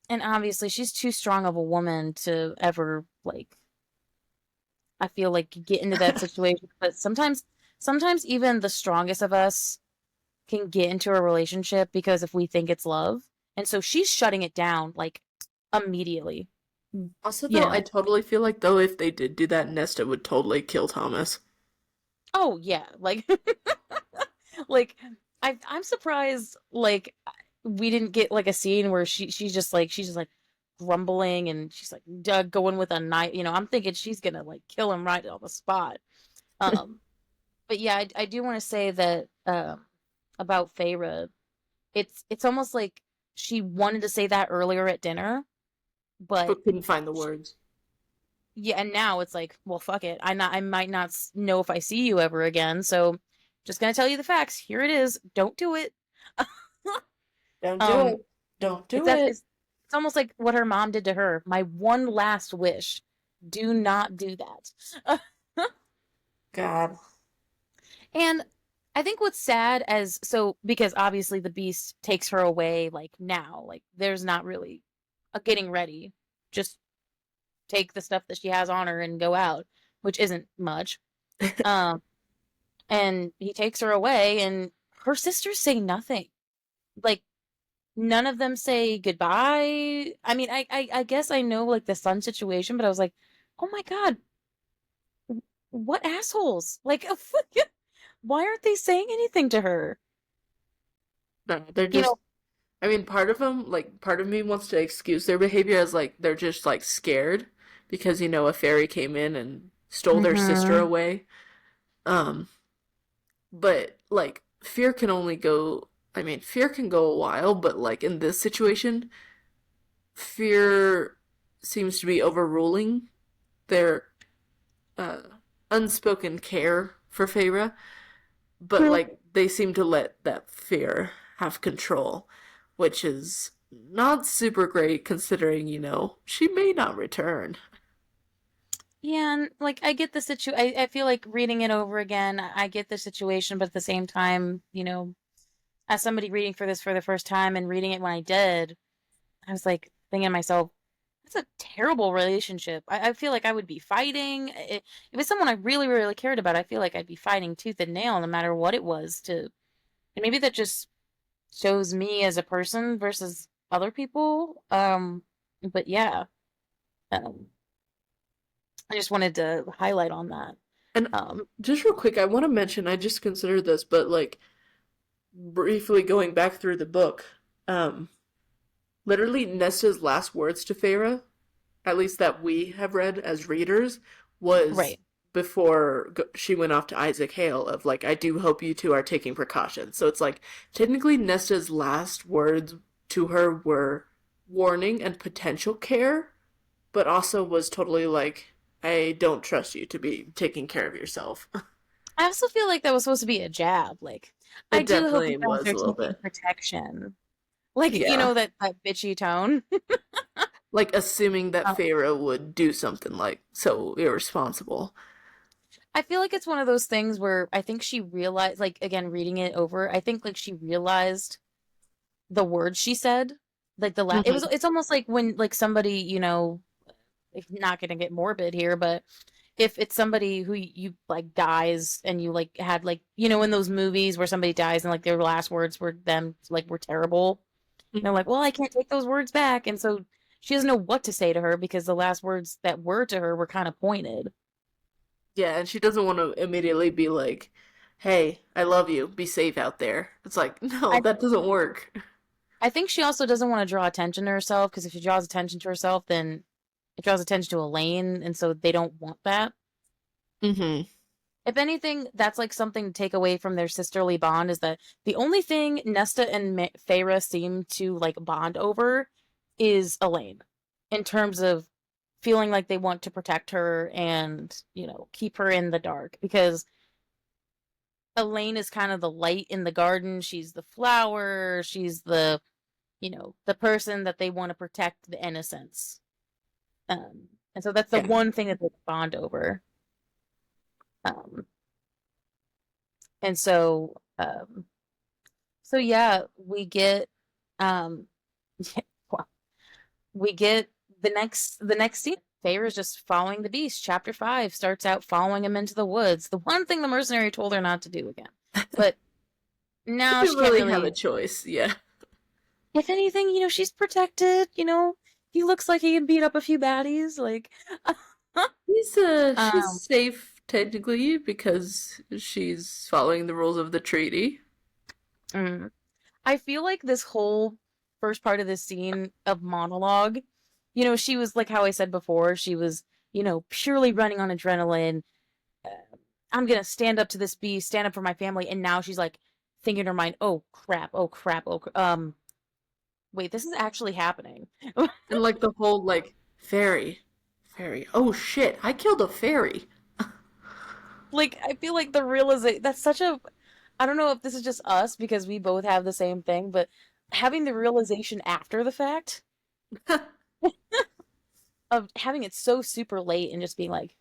And obviously she's too strong of a woman to ever like I feel like get into that situation. But sometimes even the strongest of us can get into a relationship because if we think it's love. And so she's shutting it down like immediately. Also, You though, I know. totally feel like, though, if they did do that, Nesta would totally kill Thomas. Oh yeah, like like I'm surprised like we didn't get like a scene where she's just like grumbling and she's like going with a knife. I'm thinking she's gonna like kill him right on the spot. Um, but yeah, I do want to say that about Feyre, it's almost like she wanted to say that earlier at dinner, but But couldn't find the sh words. yeah, and now it's like, well, fuck it. I might not know if I see you ever again, so just gonna tell you the facts. Here it is. Don't do it. Don't do um, it. Don't it's do that it. it's almost like what her mom did to her. My one last wish: do not do that. God. And I think what's sad as so because obviously the beast takes her away like now, like there's not really a getting ready, just take the stuff that she has on her and go out, which isn't much. Um, and he takes her away, and her sisters say nothing. Like, none of them say goodbye. I mean, I guess I know like the son situation, but I was like, oh my God, what assholes? Like, why aren't they saying anything to her? No, they're You just. know, I mean, part of them, like, part of me wants to excuse their behavior as like they're just like scared because a fairy came in and stole their sister hmm away. Um, but like fear can only go. I mean, fear can go a while, but like in this situation, fear seems to be overruling their uh, unspoken care for Feyre, but like they seem to let that fear have control, which is not super great considering, she may not return. Yeah, and like I get the I feel like reading it over again, I get the situation, but at the same time, as somebody reading for this for the first time and reading it when I did, I was like thinking to myself, that's a terrible relationship. I feel like I would be fighting. If it's someone I really, really cared about, I feel like I'd be fighting tooth and nail no matter what it was to, and maybe that just shows me as a person versus other people. But yeah, um, I just wanted to highlight on that. And Um, just real quick, I want to mention, I just considered this, but like briefly going back through the book, um, literally Nesta's last words to Feyre, at least that we have read as readers, was right. before she went off to Isaac Hale of like, I do hope you two are taking precautions. So it's like technically Nesta's last words to her were warning and potential care, but also was totally like, I don't trust you to be taking care of yourself. I also feel like that was supposed to be a jab. Like, I It do hope you definitely guys was are a little taking bit. protection. Like, Yeah. that bitchy tone. Like assuming that Um, Pharaoh would do something like so irresponsible. I feel like it's one of those things where I think she realized, like, again, reading it over, I think like she realized the words she said. Like Mm-hmm. it's almost like when like somebody, like not gonna get morbid here, but if it's somebody who you like dies and you like had like, in those movies where somebody dies and like their last words were them like were terrible. And they're like, well, I can't take those words back. And so she doesn't know what to say to her because the last words that were to her were kind of pointed. Yeah, and she doesn't want to immediately be like, "Hey, I love you. Be safe out there." It's like, no, I that doesn't work. I think she also doesn't want to draw attention to herself because if she draws attention to herself, then it draws attention to Elaine, and so they don't want that. Mm-hmm. If anything, that's like something to take away from their sisterly bond is that the only thing Nesta and Feyre seem to like bond over is Elaine in terms of feeling like they want to protect her and, keep her in the dark because Elaine is kind of the light in the garden. She's the flower. She's the person that they want to protect the innocence. And so that's the Yeah. one thing that they bond over. Um, and so yeah, um, well, we get the next scene. Feyre is just following the beast. Chapter 5 starts out following him into the woods. The one thing the mercenary told her not to do again. But She now she didn't can't really have a really. choice. Yeah. If anything, she's protected. He looks like he can beat up a few baddies. Like, She's um, safe technically because she's following the rules of the treaty. mm. I feel like this whole first part of this scene of monologue, she was like how I said before, she was, purely running on adrenaline. Uh, I'm gonna stand up to this beast, stand up for my family, and now she's like thinking in her mind, oh crap, oh crap, wait, this is actually happening. And like the whole like fairy. Oh shit, I killed a fairy. Like I feel like the realization that's such a I don't know if this is just us because we both have the same thing, but having the realization after the fact of having it so super late and just being like,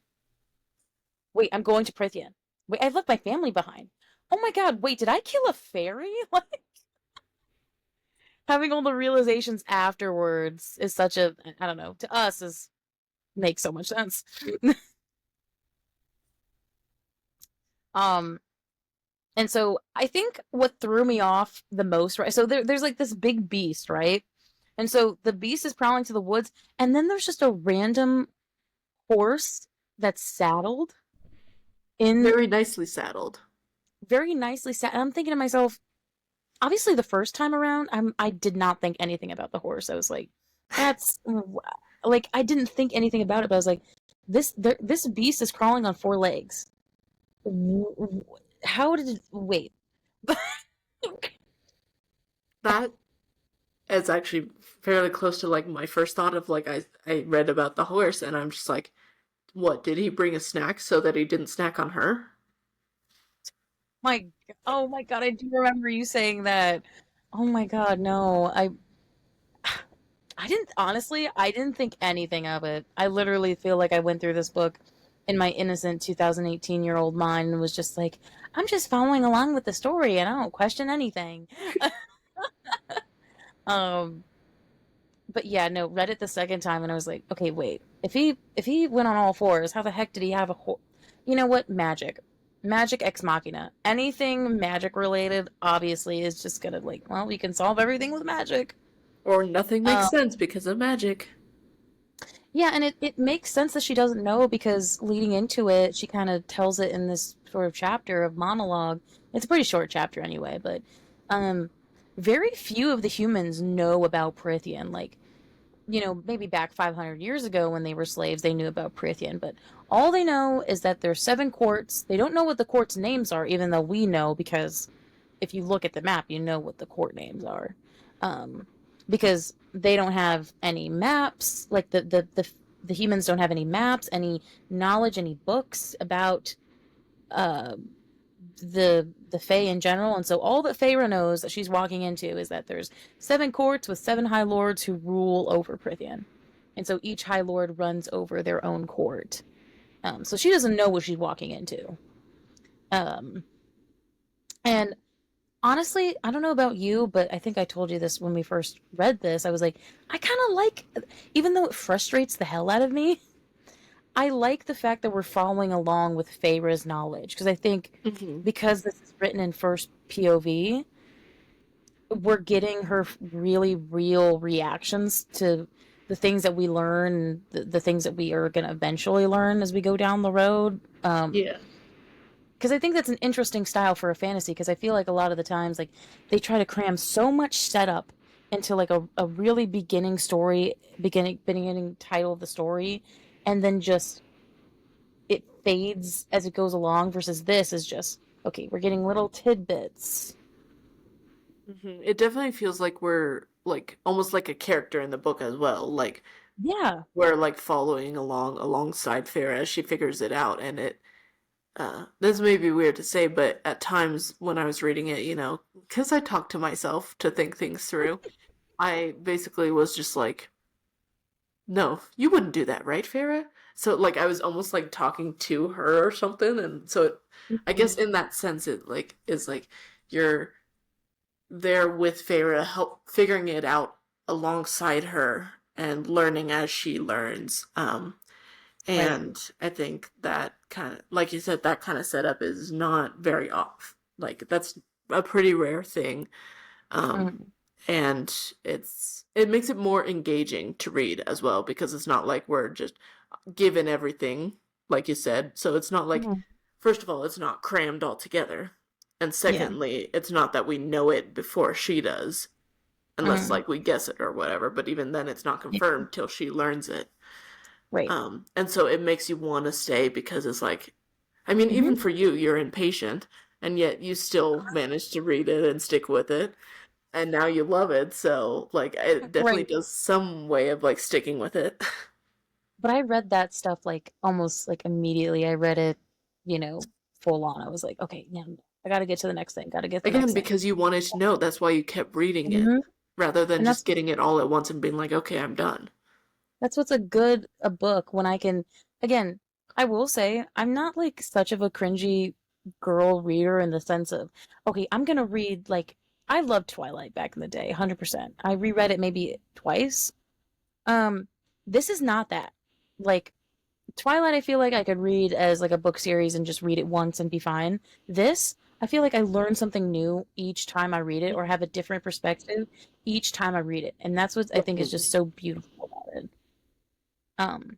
wait, I'm going to Prithian. Wait, I've left my family behind. Oh my god, wait, did I kill a fairy? Like having all the realizations afterwards is such a I don't know, to us is Makes so much sense. Um, and so I think what threw me off the most, right? So there's like this big beast, right? And so the beast is prowling to the woods, and then there's just a random horse that's saddled in Very nicely saddled. very nicely sat. And I'm thinking to myself, obviously the first time around, I did not think anything about the horse. I was like, that's like I didn't think anything about it, but I was like, this beast is crawling on four legs. How did it wait? That is actually fairly close to like my first thought of like I read about the horse and I'm just like, what, did he bring a snack so that he didn't snack on her? My oh my god, I do remember you saying that. Oh my god, no. I didn't honestly, I didn't think anything of it. I literally feel like I went through this book in my innocent 2018-year-old mind and was just like, I'm just following along with the story and I don't question anything. Um, but yeah, no, read it the second time and I was like, okay, wait. If he went on all fours, how the heck did he have a whole You know what? Magic. Magic ex machina. Anything magic related obviously is just gonna like, well, we can solve everything with magic. Or nothing makes Um, sense because of magic. yeah, and it makes sense that she doesn't know because leading into it, she kind of tells it in this sort of chapter of monologue. It's a pretty short chapter anyway, but um very few of the humans know about Prithian. Like, maybe back 500 years ago when they were slaves, they knew about Prithian, but all they know is that there's seven courts. They don't know what the courts' names are, even though we know because if you look at the map, you know what the court names are. Um, because they don't have any maps, like the humans don't have any maps, any knowledge, any books about uh, the Fae in general, and so all that Feyre knows that she's walking into is that there's seven courts with seven High Lords who rule over Prithian, and so each High Lord runs over their own court. So she doesn't know what she's walking into. Um, and honestly, I don't know about you, but I think I told you this when we first read this. I was like, I kind of like, even though it frustrates the hell out of me, I like the fact that we're following along with Feyre's knowledge because I think Hmm. because this is written in first POV, we're getting her really real reactions to the things that we learn, the things that we are going to eventually learn as we go down the road. Yeah. Because I think that's an interesting style for a fantasy. Because I feel like a lot of the times, like they try to cram so much setup into like a really beginning story, beginning title of the story, and then just it fades as it goes along. Versus this is just okay. We're getting little tidbits. It definitely feels like we're like almost like a character in the book as well. Like Yeah. we're like following along alongside Farah as she figures it out. And this may be weird to say, but at times when I was reading it, because I talk to myself to think things through, I basically was just like, no, you wouldn't do that, right, Farah? So like I was almost like talking to her or something, and so I guess Mhm. in that sense it like is like you're there with Farah, help figuring it out alongside her and learning as she learns. Right. And I think that kind of, like you said, that kind of setup is not very off. Like that's a pretty rare thing. Um, Mhm. and it makes it more engaging to read as well because it's not like we're just given everything, like you said. So it's not like, Mhm. first of all, it's not crammed all together. And Yeah. secondly, it's not that we know it before she does, unless Mhm. like we guess it or whatever, but even then it's not Yeah. confirmed till she learns it. Right. And so it makes you want to stay because it's like, I mean, Hmm. even for you, you're impatient, and yet you still manage to read it and stick with it, and now you love it. So, like, it definitely Right. does some way of like sticking with it. But I read that stuff like almost like immediately. I read it, you know, full on. I was like, okay, yeah, I got to get to the next thing. Got to get the Again, next thing. because you wanted to know, that's why you kept reading it, Hmm. rather than And just getting it all at once and being like, okay, I'm done. that's what's a book when I can. Again, I will say I'm not like such of a cringy girl reader in the sense of okay, I'm gonna read like I loved Twilight back in the day, 100%. I reread it maybe twice. Um, this is not that. like Twilight, I feel like I could read as like a book series and just read it once and be fine. This, I feel like I learn something new each time I read it or have a different perspective each time I read it. And that's what I think is just Definitely. so beautiful about it. Um,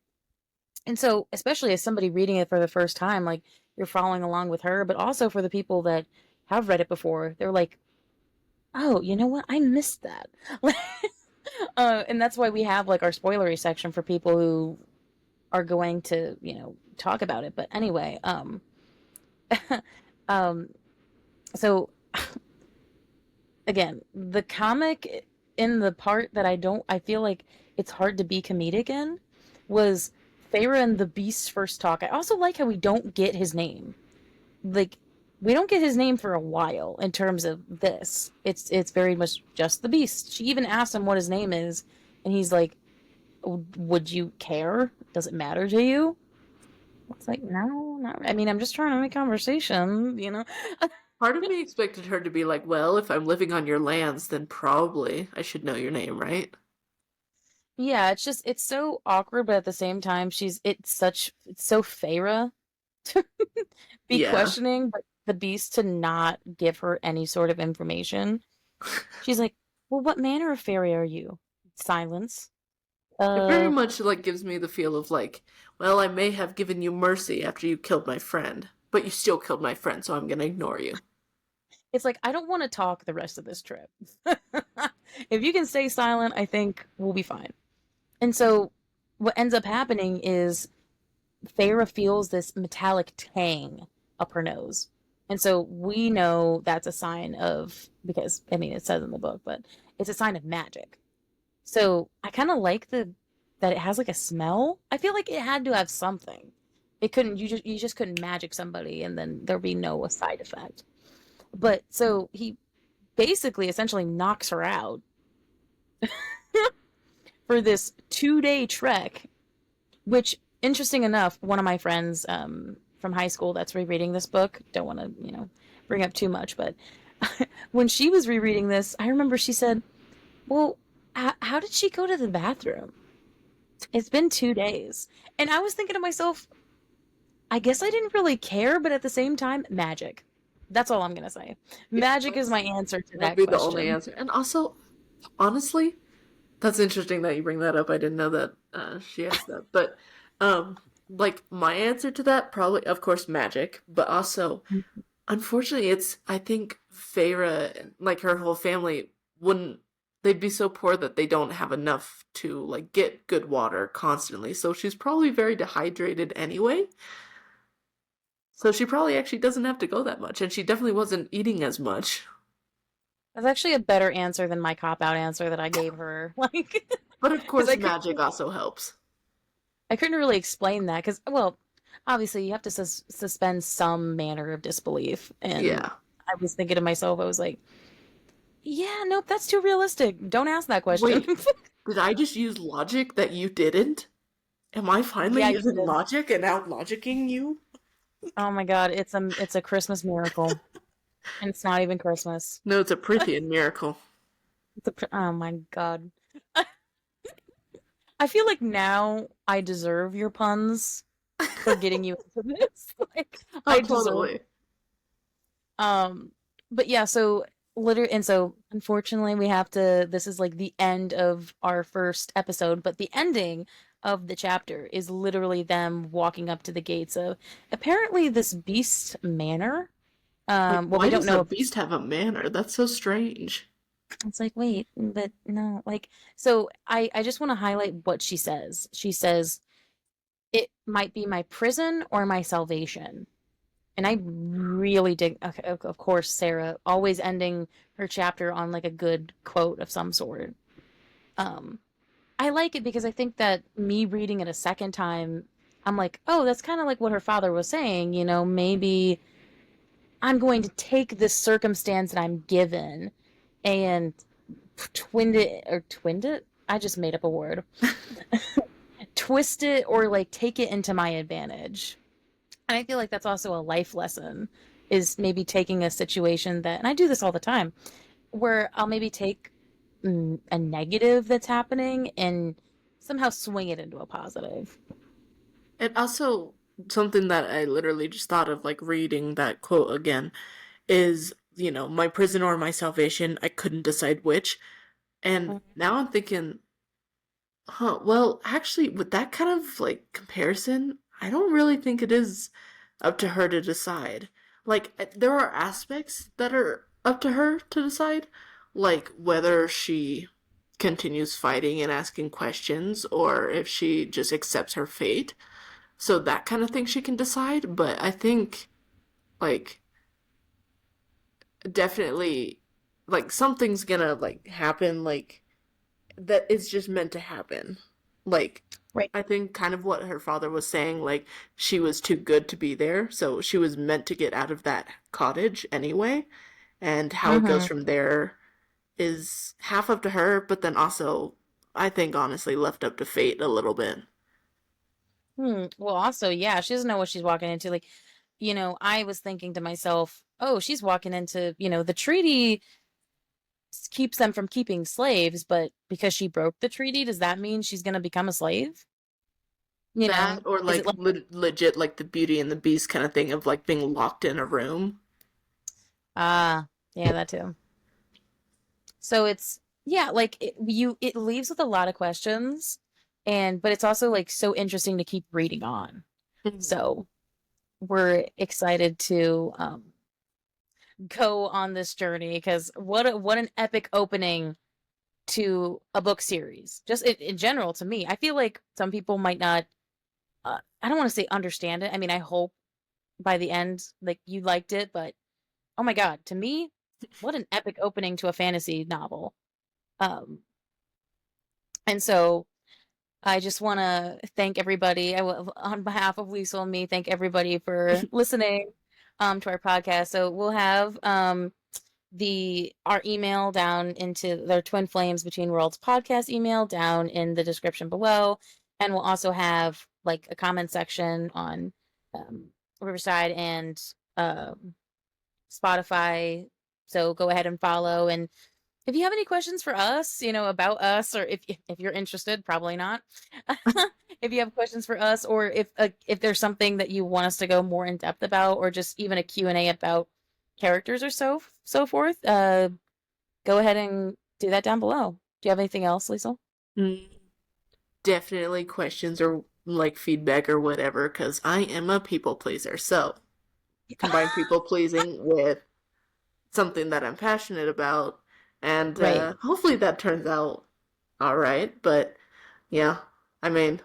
and so, especially as somebody reading it for the first time, like you're following along with her, but also for the people that have read it before, they're like, oh, you know what? I missed that. And that's why we have like our spoilery section for people who are going to, talk about it. But anyway, um, so again, the comic in the part that I feel like it's hard to be comedic in was Feyre and the Beast's first talk. I also like how we don't get his name. Like, we don't get his name for a while in terms of this. It's very much just the Beast. She even asked him what his name is, and he's like, "Would you care? Does it matter to you?" It's like, no, not. I mean, I'm just trying to make conversation. Part of me expected her to be like, well, if I'm living on your lands, then probably I should know your name, right? Yeah, it's so awkward, but at the same time, it's so Feyre to be Yeah. questioning, but the Beast to not give her any sort of information. She's like, "Well, what manner of fairy are you?" Silence. It very Uh, much like gives me the feel of like, well, I may have given you mercy after you killed my friend, but you still killed my friend, so I'm gonna ignore you. it's like I don't want to talk the rest of this trip. If you can stay silent, I think we'll be fine. And so, what ends up happening is Feyre feels this metallic tang up her nose. And so we know that's a sign of, because, I mean, it says in the book, but it's a sign of magic. So I kind of like that it has like a smell. I feel like it had to have something. It couldn't, you just couldn't magic somebody and then there'd be no side effect. But so he basically essentially knocks her out for this 2-day trek. Which, interesting enough, one of my friends from high school that's rereading this book, don't want to, bring up too much, but when she was rereading this, I remember she said, well, how did she go to the bathroom? It's been 2 days. And I was thinking to myself, I guess I didn't really care, but at the same time, magic. That's all I'm going to say. Yeah, Magic is my answer to that'd that be the only question. answer. And also, honestly, that's interesting that you bring that up. I didn't know that she asked that. But like my answer to that probably of course magic, but also unfortunately it's I think Feyre like her whole family wouldn't they'd be so poor that they don't have enough to like get good water constantly. So she's probably very dehydrated anyway. So she probably actually doesn't have to go that much and she definitely wasn't eating as much. That's actually a better answer than my cop out answer that I gave her. Like, But of because course magic also helps. I couldn't really explain that because, well, obviously you have to suspend some manner of disbelief. And Yeah. I was thinking to myself, I was like, yeah, nope, that's too realistic. Don't ask that question. Wait, did I just use logic that you didn't? Am I finally Yeah, you using did. logic and out logicking you? Oh my God, it's a Christmas miracle, and it's not even Christmas. No, it's a Prithian miracle. Oh my God, I feel like now I deserve your puns for getting you into this. Like Oh, I deserve. totally. Um, but yeah, so literally, and so unfortunately, we have to. This is like the end of our first episode, but the ending of the chapter is literally them walking up to the gates of apparently this beast manor. Like, Well, we why don't does a know if beast have a manner? That's so strange. it's like, wait, but no, like, so I just want to highlight what she says. She says, it might be my prison or my salvation. And I really dig, okay, of course, Sarah always ending her chapter on like a good quote of some sort. Um, I like it because I think that me reading it a second time, I'm like, oh, that's kind of like what her father was saying, maybe I'm going to take this circumstance that I'm given and twinned it. I just made up a word. Twist it or like take it into my advantage. And I feel like that's also a life lesson is maybe taking a situation that, and I do this all the time, where I'll maybe take a negative that's happening and somehow swing it into a positive. And also, something that I literally just thought of, like reading that quote again, is, my prison or my salvation, I couldn't decide which. And Mhm. now I'm thinking, huh, well, actually, with that kind of like comparison, I don't really think it is up to her to decide. Like, there are aspects that are up to her to decide, like whether she continues fighting and asking questions or if she just accepts her fate. So that kind of thing she can decide, but I think, like, definitely, like, something's gonna, like, happen, like, that is just meant to happen. Like, Right. I think kind of what her father was saying, like, she was too good to be there, so she was meant to get out of that cottage anyway, and how it goes Mm-hmm. from there is half up to her, but then also, I think, honestly, left up to fate a little bit. Well, also, yeah, she doesn't know what she's walking into. Like, I was thinking to myself, oh, she's walking into, the treaty keeps them from keeping slaves, but because she broke the treaty, does that mean she's going to become a slave? That, or Is it like like, legit, like the Beauty and the Beast kind of thing of like being locked in a room. ah, yeah, that too. So it's, yeah, like it leaves with a lot of questions, but it's also like so interesting to keep reading on. So we're excited to go on this journey because what an epic opening to a book series. Just in general, to me, I feel like some people might not. I don't want to say understand it. I mean, I hope by the end, like you liked it, but oh my god, to me, what an epic opening to a fantasy novel. Um, and so I just want to thank everybody. On behalf of Lisa and me, thank everybody for listening to our podcast. So we'll have the our email down into their Twin Flames Between Worlds podcast email down in the description below, and we'll also have like a comment section on um, Riverside and Spotify. So go ahead and follow. And if you have any questions for us, about us, or if you're interested, probably not. If you have questions for us, or if there's something that you want us to go more in depth about, or just even a Q&A about characters or so forth, go ahead and do that down below. Do you have anything else, Liesel? Mm, definitely questions or like feedback or whatever, because I am a people pleaser. So combine people pleasing with something that I'm passionate about, and Right. hopefully that turns out all right. But yeah, I mean,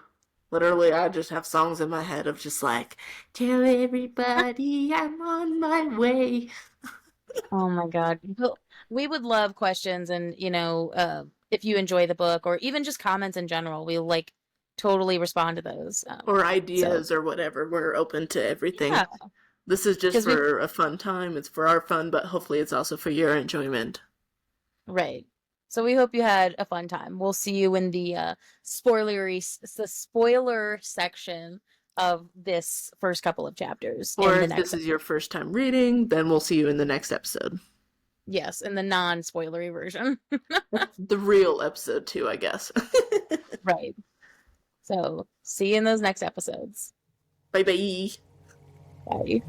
literally, I just have songs in my head of just like, tell everybody I'm on my way. Oh my God. Well, we would love questions and, if you enjoy the book or even just comments in general, we'll like totally respond to those. Or So ideas or whatever. We're open to everything. yeah, This is just because we for a fun time. It's for our fun, but hopefully it's also for your enjoyment. right. So we hope you had a fun time. We'll see you in the the spoiler section of this first couple of chapters Or in the if this next. is your first time reading, then we'll see you in the next episode. Yes, in the non-spoilery version. The real episode, too, I guess. Right. So see you in those next episodes. Bye bye. Bye.